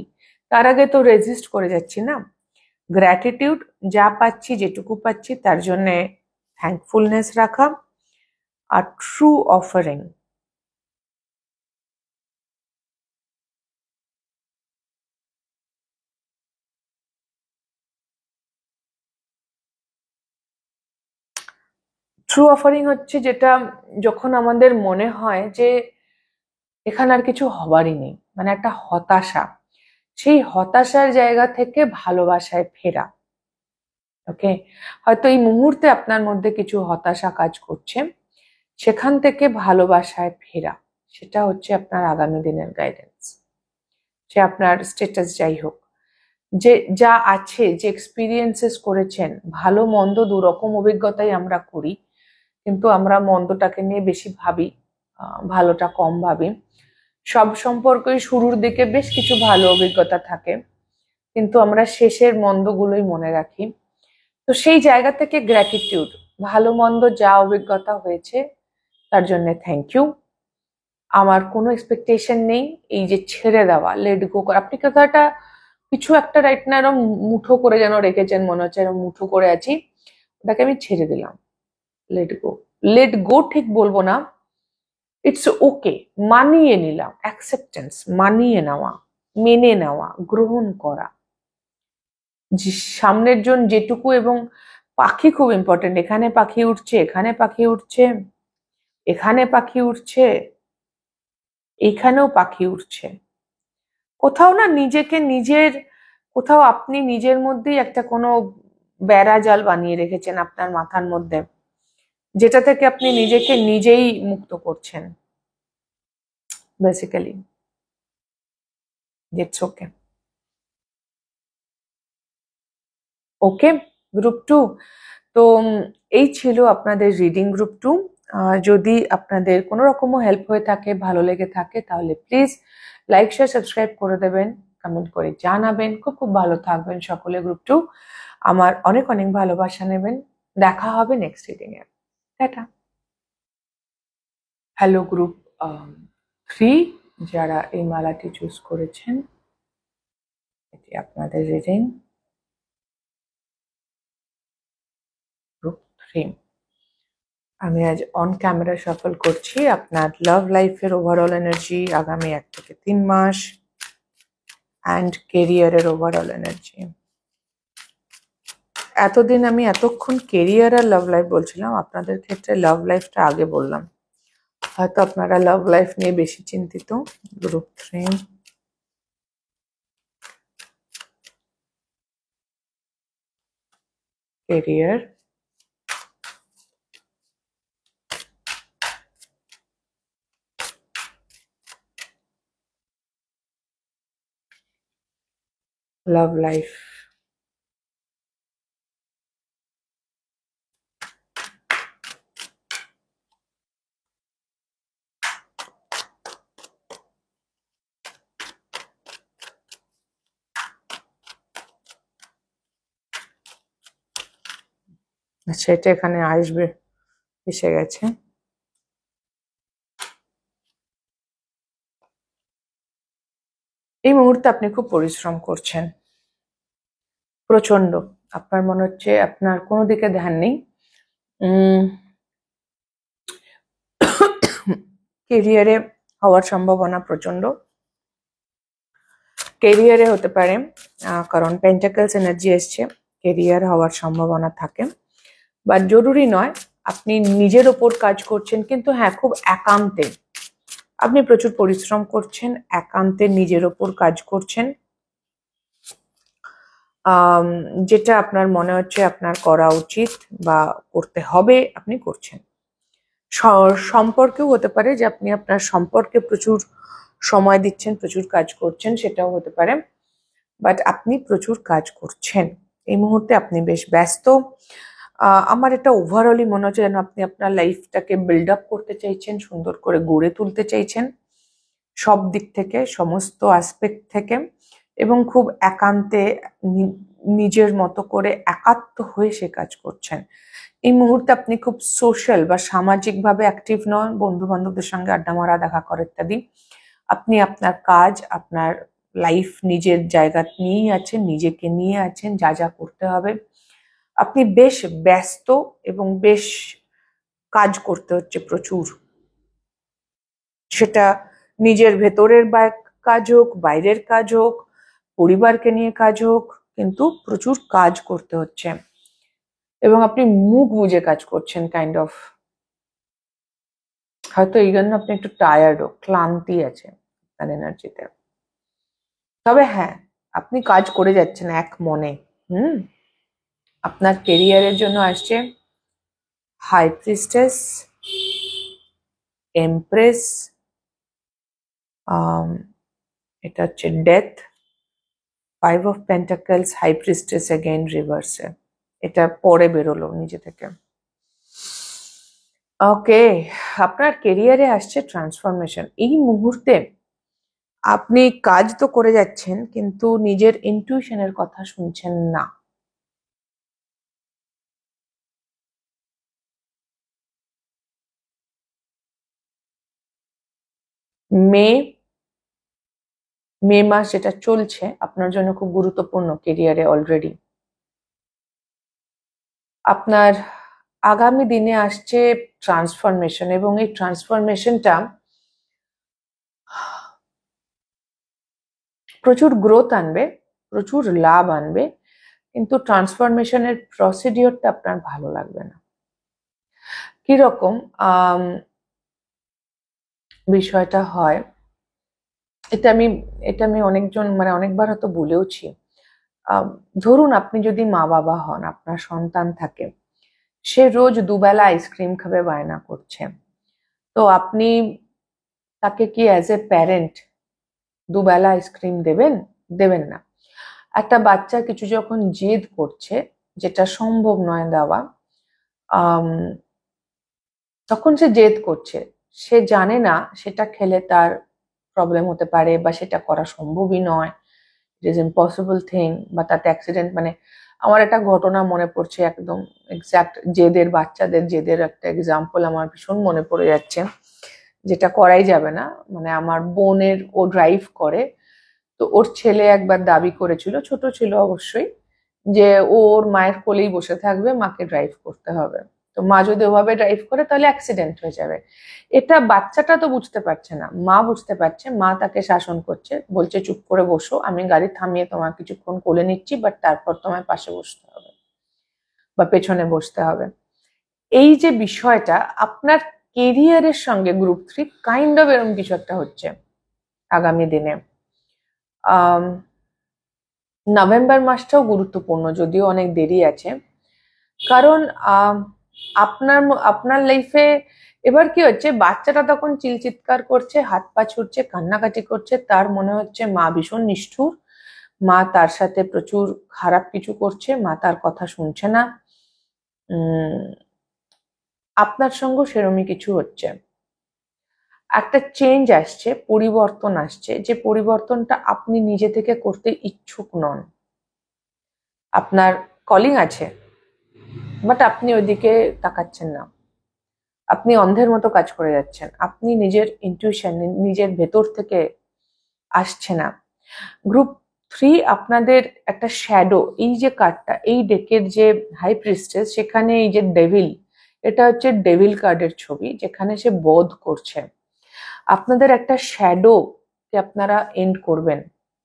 তার আগে তো রেজিস্ট করে যাচ্ছি না। গ্র্যাটিটিউড, যা পাচ্ছি যেটুকু পাচ্ছি তার জন্য থ্যাঙ্কফুলনেস রাখা, আর ট্রু অফারিং। ট্রু অফারিং হচ্ছে যেটা যখন আমাদের মনে হয় যে এখানে আর কিছু হবারই নেই, মানে একটা হতাশা, সেই হতাশার জায়গা থেকে ভালোবাসায় ফেরা। ওকে, হয়তো এই মুহূর্তে আপনার মধ্যে কিছু হতাশা কাজ করছে, সেখান থেকে ভালোবাসায় ফেরা, সেটা হচ্ছে আপনার আগামী দিনের গাইডেন্স। সে আপনার স্ট্যাটাস যাই হোক, যে যা আছে, যে এক্সপিরিয়েন্সেস করেছেন, ভালো মন্দ দুরকম অভিজ্ঞতাই আমরা করি, কিন্তু আমরা মন্দটাকে নিয়ে বেশি ভাবি, ভালোটা কম ভাবি। সব সম্পর্কই শুরুর দিকে বেশ কিছু ভালো অভিজ্ঞতা থাকে, কিন্তু আমরা শেষের মন্দগুলোই মনে রাখি। তো সেই জায়গা থেকে গ্র্যাটিটিউড, ভালো মন্দ যা অভিজ্ঞতা হয়েছে তার জন্য থ্যাংক ইউ, আমার কোনো এক্সপেকটেশন নেই, এই যে ছেড়ে দেওয়া, লেট গো করা। আপনি কথাটা কিছু একটা রাইট না এরকম মুঠো করে যেন রেখেছেন, মনে হচ্ছে এরকম মুঠো করে আছি, ওটাকে আমি ছেড়ে দিলাম, লেট গো। লেট গো ঠিক বলবো না, ইটস ওকে, মানিয়ে নিলাম, অ্যাকসেপ্টেন্স, মানিয়ে নেওয়া, মেনে নেওয়া, গ্রহণ করা। যে সামনের জন যেটুকু, এবং পাখি খুব ইম্পর্টেন্ট, এখানে পাখি উঠছে, এখানে পাখি উঠছে, এখানে পাখি উঠছে, এখানেও পাখি উঠছে। কোথাও না নিজেকে নিজের, কোথাও আপনি নিজের মধ্যেই একটা কোনো বেড়া জাল বানিয়ে রেখেছেন আপনার মাথার মধ্যে, যেটা থেকে আপনি নিজেকে নিজেই মুক্ত করছেন basically. It's okay. Okay, group 2। তো এই ছিল আপনাদের রিডিং গ্রুপ 2। যদি আপনাদের কোনো রকমও হেল্প হয়ে থাকে, ভালো লেগে থাকে, তাহলে প্লিজ লাইক শেয়ার সাবস্ক্রাইব করে দেবেন, কমেন্ট করে জানাবেন। খুব খুব ভালো থাকবেন সকলে গ্রুপ 2। আমার অনেক অনেক ভালোবাসা নেবেন। দেখা হবে next reading a. Tata. Hello group 3, যারা এই মালাটি চুজ করেছেন, এটি আপনাদের রিডিং গ্রুপ 3। আমি আজ অন ক্যামেরা সফল করছি আপনার লাভ লাইফের ওভারঅল এনার্জি আগামী 1 থেকে 3 মাস, অ্যান্ড কেরিয়ারের ওভারঅল এনার্জি। এতদিন আমি এতক্ষণ কেরিয়ার আর লাভ লাইফ বলছিলাম, আপনাদের ক্ষেত্রে লাভ লাইফটা আগে বললাম, হয়তো আপনারা লাভ লাইফ নিয়ে বেশি চিন্তিত। Group 3, career, love life. আচ্ছা, এটা এখানে আসবে, এসে গেছে। এই মুহূর্তে আপনি খুব পরিশ্রম করছেন, প্রচন্ড। আপনার মনে হচ্ছে আপনার কোনো দিকে ধ্যান নেই। কেরিয়ারে হওয়ার সম্ভাবনা প্রচন্ড, কেরিয়ারে হতে পারে, কারণ পেন্টাকেলস এনার্জি এসছে, কেরিয়ার হওয়ার সম্ভাবনা থাকে, বাট জরুরি নয়। আপনি নিজের ওপর কাজ করছেন, কিন্তু হ্যাঁ, খুব একান্তে আপনি প্রচুর পরিশ্রম করছেন, একান্তে নিজের ওপর কাজ করছেন, যেটা আপনার মনে হচ্ছে আপনার করা উচিত বা করতে হবে, আপনি করছেন। সম্পর্কেও হতে পারে যে আপনি আপনার সম্পর্কে প্রচুর সময় দিচ্ছেন, প্রচুর কাজ করছেন, সেটাও হতে পারে, বাট আপনি প্রচুর কাজ করছেন। এই মুহূর্তে আপনি বেশ ব্যস্ত, আমার এটা ওভারঅলই মনে হচ্ছে যেন আপনি আপনার লাইফটাকে বিল্ড আপ করতে চাইছেন, সুন্দর করে গড়ে তুলতে চাইছেন সব দিক থেকে, সমস্ত অ্যাসপেক্ট থেকে, এবং খুব একান্তে নিজের মতো করে একাত্ম হয়ে সে কাজ করছেন। এই মুহূর্তে আপনি খুব সোশ্যাল বা সামাজিকভাবে অ্যাক্টিভ নন, বন্ধু বান্ধবদের সঙ্গে আড্ডা মারা, দেখা করা ইত্যাদি। আপনি আপনার কাজ, আপনার লাইফ নিজের জায়গা নিয়েই আছেন, নিজেকে নিয়ে আছেন, যা যা করতে হবে। আপনি বেশ ব্যস্ত এবং বেশ কাজ করতে হচ্ছে প্রচুর, সেটা নিজের ভেতরের কাজ হোক, বাইরের কাজ হোক, পরিবারকে নিয়ে কাজ হোক, কিন্তু প্রচুর কাজ করতে হচ্ছে এবং আপনি মুখ বুজে কাজ করছেন কাইন্ড অফ। হয়তো এই জন্য আপনি একটু টায়ার্ডও, ক্লান্তি আছে আপনার এনার্জিতে। তবে হ্যাঁ, আপনি কাজ করে যাচ্ছেন এক মনে। আপনার কেরিয়ারের জন্য আসছে হাই প্রিস্টেস, এমপ্রেস, এটা হচ্ছে death, 5 of pentacles, high priestess again রিভার্সে। এটা পরে বেরোলো নিজে থেকে। ওকে, আপনার কেরিয়ারে আসছে ট্রান্সফরমেশন। এই মুহূর্তে আপনি কাজ তো করে যাচ্ছেন কিন্তু নিজের ইনটিউশনের কথা শুনছেন না। মে মাস যেটা চলছে আপনার জন্য খুব গুরুত্বপূর্ণ কেরিয়ারে অলরেডি। আপনার আগামী দিনে আসছে ট্রান্সফরমেশন, এবং এই ট্রান্সফরমেশনটা প্রচুর গ্রোথ আনবে, প্রচুর লাভ আনবে, কিন্তু ট্রান্সফরমেশনের প্রসিডিওরটা আপনার ভালো লাগবে না। কিরকম বিষয়টা হয়, এটা আমি অনেকজন অনেকবার হয়তো বলেওছি। ধরুন আপনি যদি মা বাবা হন, আপনার সন্তান থাকে, সে রোজ দুবেলা আইসক্রিম খাবে বায়না করছে, তো আপনি তাকে কি অ্যাজ এ প্যারেন্ট দুবেলা আইসক্রিম দেবেন? দেবেন না। একটা বাচ্চা কিছু যখন জেদ করছে, যেটা সম্ভব নয় দেওয়া, তখন সে জেদ করছে, সে জানে না সেটা খেলে তার প্রবলেম হতে পারে বা সেটা করা সম্ভবই নয়, ইট ইজ ইম্পসিবল থিং, বা তাতে অ্যাক্সিডেন্ট। আমার একটা ঘটনা মনে পড়ছে, একদম এক্সাক্ট জেদের, বাচ্চাদের জেদের একটা এক্সাম্পল আমার ভীষণ মনে পড়ে যাচ্ছে, যেটা করাই যাবে না। আমার বোনের, ও ড্রাইভ করে, তো ওর ছেলে একবার দাবি করেছিল, ছোট ছিল অবশ্যই, যে ও ওর মায়ের কোলেই বসে থাকবে, মাকে ড্রাইভ করতে হবে। তো মা যদি ওভাবে ড্রাইভ করে তাহলে অ্যাক্সিডেন্ট হয়ে যাবে। এটা বাচ্চাটা তো বুঝতে পারছে না, মা বুঝতে পারছে। মা তাকে শাসন করছে, বলছে চুপ করে বসো, আমি গাড়ি থামিয়ে তোমার কিছুক্ষণ কোলে নিচ্ছি, বাট তারপর তোমার পাশে বসতে হবে বা পেছনে বসতে হবে। এই যে বিষয়টা আপনার কেরিয়ারের সঙ্গে গ্রুপ 3 কাইন্ড অফ এরকম কিছু একটা হচ্ছে আগামী দিনে। নভেম্বর মাসটাও গুরুত্বপূর্ণ, যদিও অনেক দেরি আছে, কারণ আপনার আপনার লাইফে এবার কি হচ্ছে, বাচ্চাটা তখন চিৎকার করছে, হাত পা ছুটছে, কান্নাকাটি করছে, তার মনে হচ্ছে মা ভীষণ নিষ্ঠুর, মা তার সাথে প্রচুর খারাপ কিছু করছে, মা তার কথা শুনছে না। আপনার সঙ্গে সেরমই কিছু হচ্ছে, একটা চেঞ্জ আসছে, পরিবর্তন আসছে, যে পরিবর্তনটা আপনি নিজে থেকে করতে ইচ্ছুক নন। আপনার কলিং আছে, বাট আপনি ওইদিকে তাকাচ্ছেন না, আপনি অন্ধের মতো কাজ করে যাচ্ছেন, আপনি নিজের ইনটিউশন, নিজের ভেতর থেকে আসছে না। গ্রুপ 3 আপনাদের একটা শ্যাডো, এই যে কার্ডটা, এই ডেকের যে হাই প্রিস্টেস, সেখানে এই যে ডেভিল, এটা হচ্ছে ডেভিল কার্ডের ছবি, যেখানে সে বধ করছে। আপনাদের একটা শ্যাডো কে আপনারা এন্ড করবেন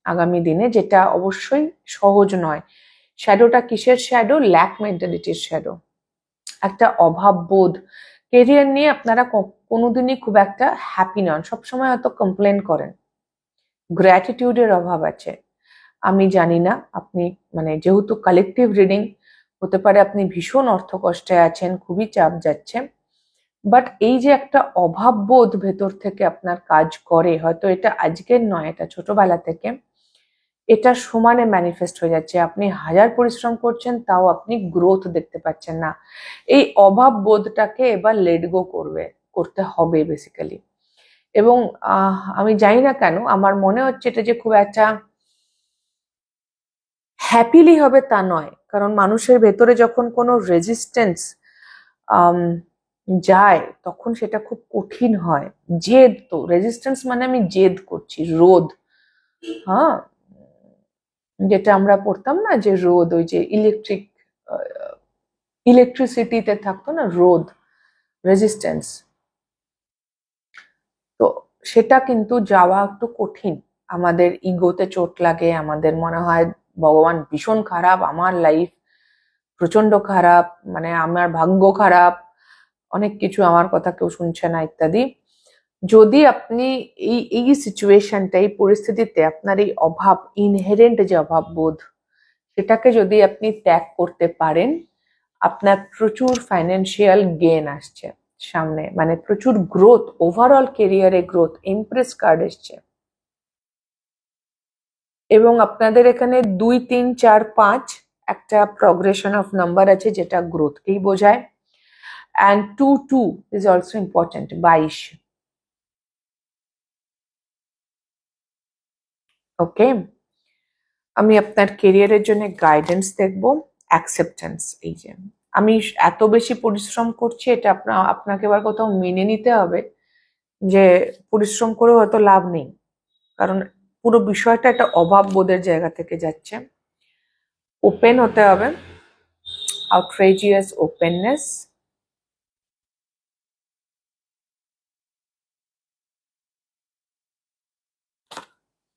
আগামী দিনে, যেটা অবশ্যই সহজ নয়। শ্যাডোটা কিসের শ্যাডো? ল্যাক মেন্টালিটির শ্যাডো, একটা অভাব বোধ। কেরিয়ার নিয়ে আপনারা কোনোদিনই খুব একটা হ্যাপি নন, সবসময় হয়তো কমপ্লেন করেন, গ্র্যাটিটিউডের অভাব আছে। আমি জানি না আপনি, যেহেতু কালেকটিভ রিডিং, হতে পারে আপনি ভীষণ অর্থকষ্টে আছেন, খুবই চাপ যাচ্ছে, বাট এই যে একটা অভাব বোধ ভেতর থেকে আপনার কাজ করে, হয়তো এটা আজকের নয়, এটা ছোটবেলা থেকে, এটা সমানে ম্যানিফেস্ট হয়ে যাচ্ছে। আপনি হাজার পরিশ্রম করছেন, তাও আপনি গ্রোথ দেখতে পাচ্ছেন না। এই অভাব বোধটাকে এবার লেট গো করতে হবে বেসিক্যালি। এবং আমি জানি না কেন আমার মনে হচ্ছে এটা যে খুব একটা হ্যাপিলি হবে তা নয়, কারণ মানুষের ভেতরে যখন কোনো রেজিস্ট্যান্স যায় তখন সেটা খুব কঠিন হয়। জেদ, তো রেজিস্ট্যান্স মানে আমি জেদ করছি, রোধ। হ্যাঁ, যেটা আমরা পড়তাম না, যে রোধ, ওই যে ইলেকট্রিসিটিতে থাকতো না রোধ, রেজিস্ট্যান্স। তো সেটা কিন্তু যাওয়া একটু কঠিন। আমাদের ইগোতে চোট লাগে, আমাদের মনে হয় ভগবান ভীষণ খারাপ, আমার লাইফ প্রচন্ড খারাপ, মানে আমার ভাগ্য খারাপ, অনেক কিছু, আমার কথা কেউ শুনছে না ইত্যাদি। যদি আপনি এই সিচুয়েশনটা, এই পরিস্থিতিতে আপনার এই অভাব, ইনহেরেন্ট যে অভাব বোধ, সেটাকে যদি আপনি ত্যাগ করতে পারেন, আপনার প্রচুর ফাইন্যান্সিয়াল গেন আসছে সামনে, মানে প্রচুর গ্রোথ, ওভারঅল কেরিয়ারে গ্রোথ, ইমপ্রেস কার্ড এসছে। এবং আপনাদের এখানে 2, 3, 4, 5 একটা প্রগ্রেশন অফ নাম্বার আছে, যেটা গ্রোথকেই বোঝায়। And 2, 2 is also important, 22। ওকে, আমি আপনার কেরিয়ারের জন্য গাইডেন্স দেখবো, অ্যাকসেপ্টেন্স। এই যে আমি এত বেশি পরিশ্রম করছি, এটা আপনাকে এবার কোথাও মেনে নিতে হবে যে পরিশ্রম করে হয়তো লাভ নেই, কারণ পুরো বিষয়টা একটা অভাব বোধের জায়গা থেকে যাচ্ছে। ওপেন হতে হবে, আউটরেজিয়াস ওপেননেস,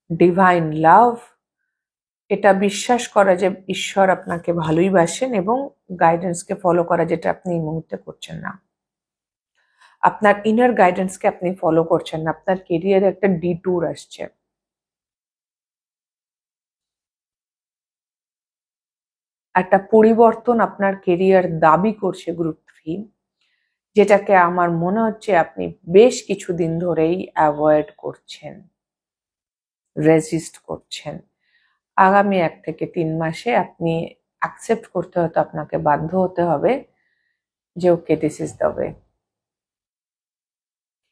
ডিভাইন লাভ, এটা বিশ্বাস করা যে ঈশ্বর আপনাকে ভালোই বাসেন, এবং গাইডেন্সকে ফলো করা, যেটা আপনি এই মুহূর্তে করছেন না। আপনার ইনার গাইডেন্সকে আপনি ফলো করছেন না, আপনার কেরিয়ারে একটা ডিট্যুর আসছে। একটা পরিবর্তন আপনার কেরিয়ার দাবি করছে গ্রুপ 3, যেটাকে আমার মনে হচ্ছে আপনি বেশ কিছুদিন ধরেই অ্যাভয়েড করছেন, রেজিস্ট করছেন। আগামী 1 থেকে 3 মাসে আপনি অ্যাকসেপ্ট করতে হয়তো আপনাকে বাধ্য হতে হবে যে ওকে, দিস ইজ দ্য ওয়ে।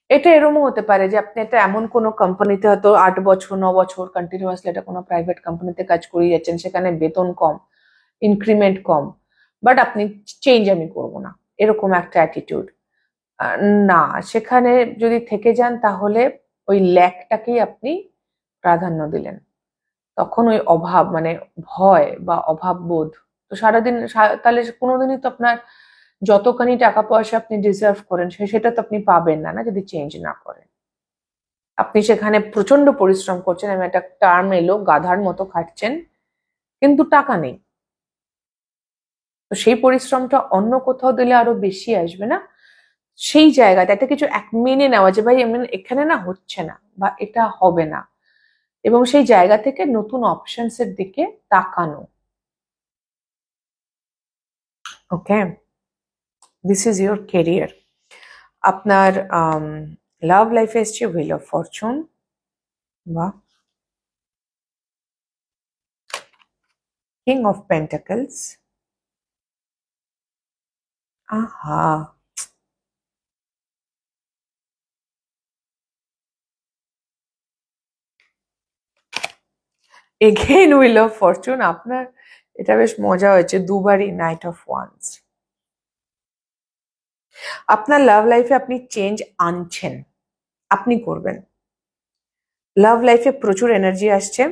এটা এরকমও হতে পারে যে আপনি এটা এমন কোনো কোম্পানিতে হয়তো 8 বছর 9 বছর কন্টিনিউয়াসলি এটা কোনো প্রাইভেট কোম্পানিতে কাজ করিয়ে যাচ্ছেন, সেখানে বেতন কম, ইনক্রিমেন্ট কম, বাট আপনি চেঞ্জ আমি করব না, এরকম একটা অ্যাটিটিউড। না, সেখানে যদি থেকে যান তাহলে ওই ল্যাকটাকেই আপনি প্রাধান্য দিলেন, তখন ওই অভাব, মানে ভয় বা অভাব বোধ, তো সারাদিন তাহলে কোনোদিনই তো আপনার যতখানি টাকা পয়সা আপনি ডিজার্ভ করেন সেটা তো আপনি পাবেন না, না যদি চেঞ্জ না করেন। আপনি সেখানে প্রচন্ড পরিশ্রম করছেন, আমি একটা টার্ম এলো, গাধার মতো খাটছেন, কিন্তু টাকা নেই। তো সেই পরিশ্রমটা অন্য কোথাও দিলে আরো বেশি আসবে না? সেই জায়গাটা একটা কিছু মেনে নেওয়া যে ভাই এখানে না হচ্ছে না, বা এটা হবে না, এবং সেই জায়গা থেকে নতুন অপশনস এর দিকে তাকানো। ওকে, দিস ইজ ইউর কেরিয়ার। আপনার লাভ লাইফে এসছে হুইল অফ ফরচুন, বা কিং অফ পেন্টাকলস। আহা, এগেইন হুইল অফ ফরচুন। আপনার এটা বেশ মজা হয়েছে, দুবারই নাইট অফ ওয়ান্স। আপনার লাভ লাইফে আপনি চেঞ্জ আনছেন, আপনি করবেন। লাভ লাইফে প্রচুর এনার্জি আসছে।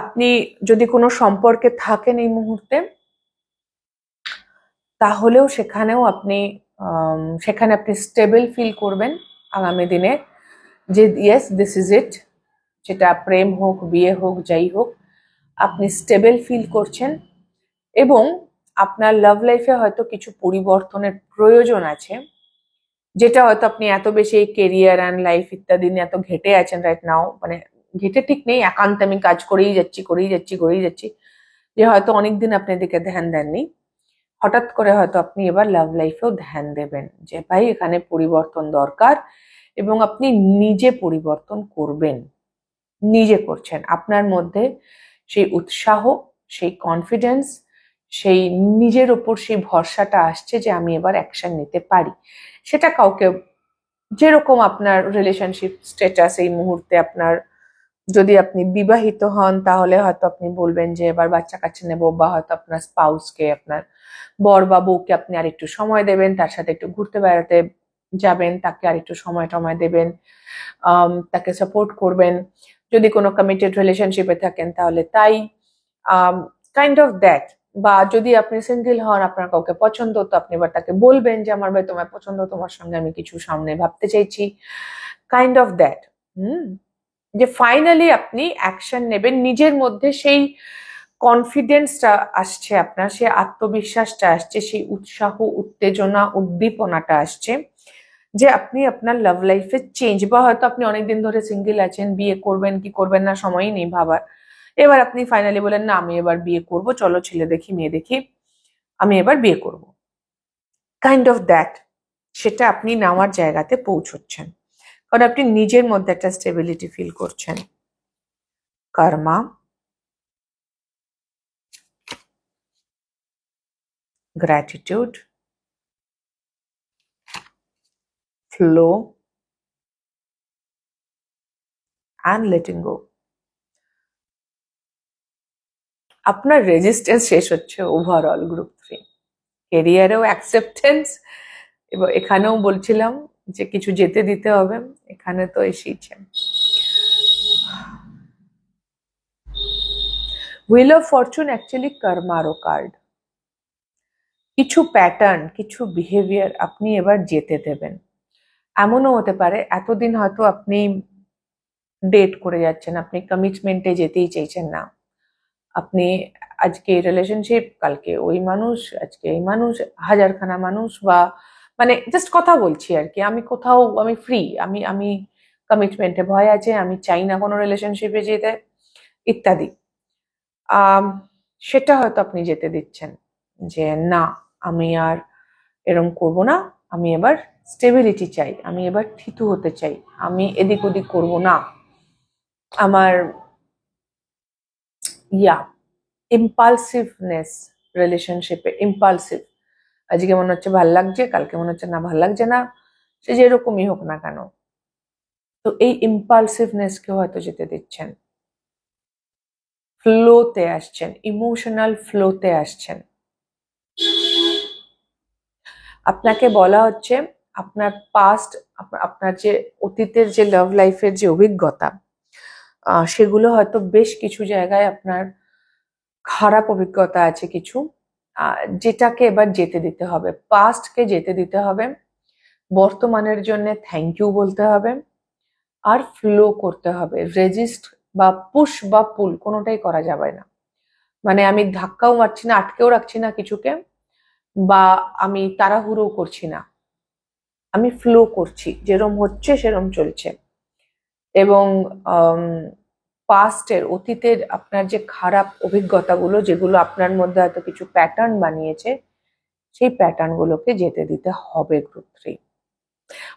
আপনি যদি কোনো সম্পর্কে থাকেন এই মুহূর্তে, তাহলেও সেখানে আপনি স্টেবল ফিল করবেন আগামী দিনে, যে ইয়েস, দিস ইজ ইট। সেটা প্রেম হোক, বিয়ে হোক, যাই হোক, আপনি স্টেবল ফিল করছেন। এবং আপনার লাভ লাইফে হয়তো কিছু পরিবর্তনের প্রয়োজন আছে, যেটা হয়তো আপনি এত বেশি কেরিয়ার অ্যান্ড লাইফ ইত্যাদি নিয়ে এত ঘেটে আছেন রাইট নাও, মানে ঘেটে ঠিক নেই, একান্তে আমি কাজ করেই যাচ্ছি, যে হয়তো অনেকদিন আপনি এদিকে ধ্যান দেননি। হঠাৎ করে হয়তো আপনি এবার লাভ লাইফেও ধ্যান দেবেন, যে ভাই এখানে পরিবর্তন দরকার, এবং আপনি নিজে পরিবর্তন করবেন। নিজে করছেন, আপনার মধ্যে সেই উৎসাহ, সেই কনফিডেন্স, সেই নিজের ওপর সেই ভরসাটা আসছে যে আমি এবার অ্যাকশন নিতে পারি। সেটা কাউকে, যেরকম আপনার রিলেশনশিপ স্ট্যাটাস এই মুহূর্তে আপনার, যদি আপনি বিবাহিত হন তাহলে হয়তো আপনি বলবেন যে এবার বাচ্চা কাচ্চা নেবো, বা হয়তো আপনার স্পাউসকে, আপনার বর বা বউকে আপনি আর একটু সময় দেবেন, তার সাথে একটু ঘুরতে বেড়াতে যাবেন, তাকে আর একটু সময় টময় দেবেন, তাকে সাপোর্ট করবেন। যদি কোনো কমিটেড রিলেশনশিপে থাকেন তাহলে তাই, কাইন্ড অফ দ্যাট। বা যদি আপনি সিঙ্গেল হন, আপনার কাউকে পছন্দ, তো আপনি এবার তাকে বলবেন যে আমার ভাই তোমায় পছন্দ, তোমার সঙ্গে আমি কিছু সামনে ভাবতে চাইছি, কাইন্ড অফ দ্যাট। যে ফাইনালি আপনি অ্যাকশন নেবেন, নিজের মধ্যে সেই কনফিডেন্সটা আসছে, আপনার সেই আত্মবিশ্বাসটা আসছে, সেই উৎসাহ, উত্তেজনা, উদ্দীপনাটা আসছে যে আপনি আপনার লাভ লাইফে চেঞ্জ, বা হয়তো আপনি অনেকদিন ধরে সিঙ্গেল আছেন, বিয়ে করবেন কি করবেন না সময়ই নেই ভাবার, এবার আপনি ফাইনালি বলেন না আমি এবার বিয়ে করব, চলো ছেলে দেখি মেয়ে দেখি, আমি এবার বিয়ে করব, কাইন্ড অফ দ্যাট। সেটা আপনি নেওয়ার জায়গাতে পৌঁছচ্ছেন, কারণ আপনি নিজের মধ্যে একটা স্টেবিলিটি ফিল করছেন। কর্মা, gratitude, flow, and letting go. আপনার রেজিস্ট্যান্স শেষ হচ্ছে ওভারঅল গ্রুপ 3 কেরিয়ারেও অ্যাকসেপ্টেন্স, এবং এখানেও বলছিলাম যে কিছু যেতে দিতে হবে, এখানে তো এসেইছেন। হুইল অফ ফরচুন অ্যাকচুয়ালি কর্মারও কার্ড। কিছু প্যাটার্ন, কিছু বিহেভিয়ার আপনি এবার যেতে দেবেন। এমনও হতে পারে এতদিন হয়তো আপনি ডেট করে যাচ্ছেন, আপনি কমিটমেন্টে যেতেই চাইছেন না, আপনি আজকে রিলেশনশিপ, কালকে ওই মানুষ, আজকে এই মানুষ, হাজারখানা মানুষ, বা মানে জাস্ট কথা বলছি আর কি, আমি কোথাও আমি ফ্রি, আমি আমি কমিটমেন্টে ভয় আছে, আমি চাই না কোনো রিলেশনশিপে যেতে, ইত্যাদি। সেটা হয়তো আপনি যেতে দিচ্ছেন যে না, আমি আর এরম করব না, আমি এবার স্টেবিলিটি চাই, আমি এবার থিতু হতে চাই, আমি এদিক ওদিক করব না, আমার ইম্পালসিভনেস, রিলেশনশিপে ইম্পালসিভ, আজকে মনে হচ্ছে ভাল লাগছে, কালকে মনে হচ্ছে না ভাল লাগছে না, সে যেরকমই হোক না কেন, তো এই ইম্পালসিভনেসকে হয়তো যেতে দিচ্ছেন, ফ্লোতে আসছেন, ইমোশনাল ফ্লোতে আসছেন। আপনাকে বলা হচ্ছে আপনার পাস্ট, আপনার যে অতীতের যে লাভ লাইফের যে অভিজ্ঞতা, সেগুলো হয়তো বেশ কিছু জায়গায় আপনার খারাপ অভিজ্ঞতা আছে কিছু, যেটাকে এবার যেতে দিতে হবে, পাস্টকে যেতে দিতে হবে, বর্তমানের জন্য থ্যাংক ইউ বলতে হবে, আর ফ্লো করতে হবে। রেজিস্ট বা পুশ বা পুল কোনোটাই করা যাবে না, মানে আমি ধাক্কাও মারছি না, আটকেও রাখছি না কিছুকে, বা আমি তাড়াহুড়ো করছি না, আমি ফ্লো করছি, যেরম হচ্ছে সেরম চলছে। এবং পাস্টের, অতীতের আপনার যে খারাপ অভিজ্ঞতাগুলো, যেগুলো আপনার মধ্যে হয়তো কিছু প্যাটার্ন বানিয়েছে, সেই প্যাটার্ন গুলোকে যেতে দিতে হবে গ্রুপ 3।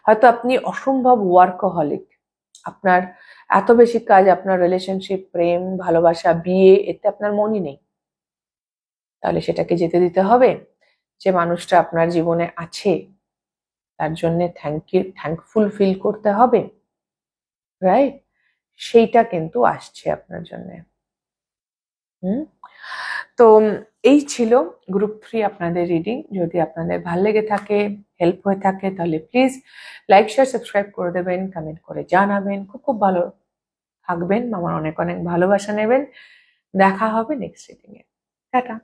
হয়তো আপনি অসম্ভব ওয়ার্কহলিক, আপনার এত বেশি কাজ, আপনার রিলেশনশিপ, প্রেম, ভালোবাসা, বিয়ে, এতে আপনার মনই নেই, তাহলে সেটাকে যেতে দিতে হবে। যে মানুষটা আপনার জীবনে আছে তার জন্য থ্যাঙ্কফুল ফিল করতে হবে, রাইট? সেইটা কিন্তু আসছে আপনার জন্য। তো এই ছিল গ্রুপ 3 আপনাদের রিডিং। যদি আপনাদের ভালো লেগে থাকে, হেল্প হয়ে থাকে, তাহলে প্লিজ লাইক, শেয়ার, সাবস্ক্রাইব করে দেবেন, কমেন্ট করে জানাবেন, খুব খুব ভালো থাকবেন, আমার অনেক অনেক ভালোবাসা নেবেন। দেখা হবে নেক্সট রিডিং এ। টাটা।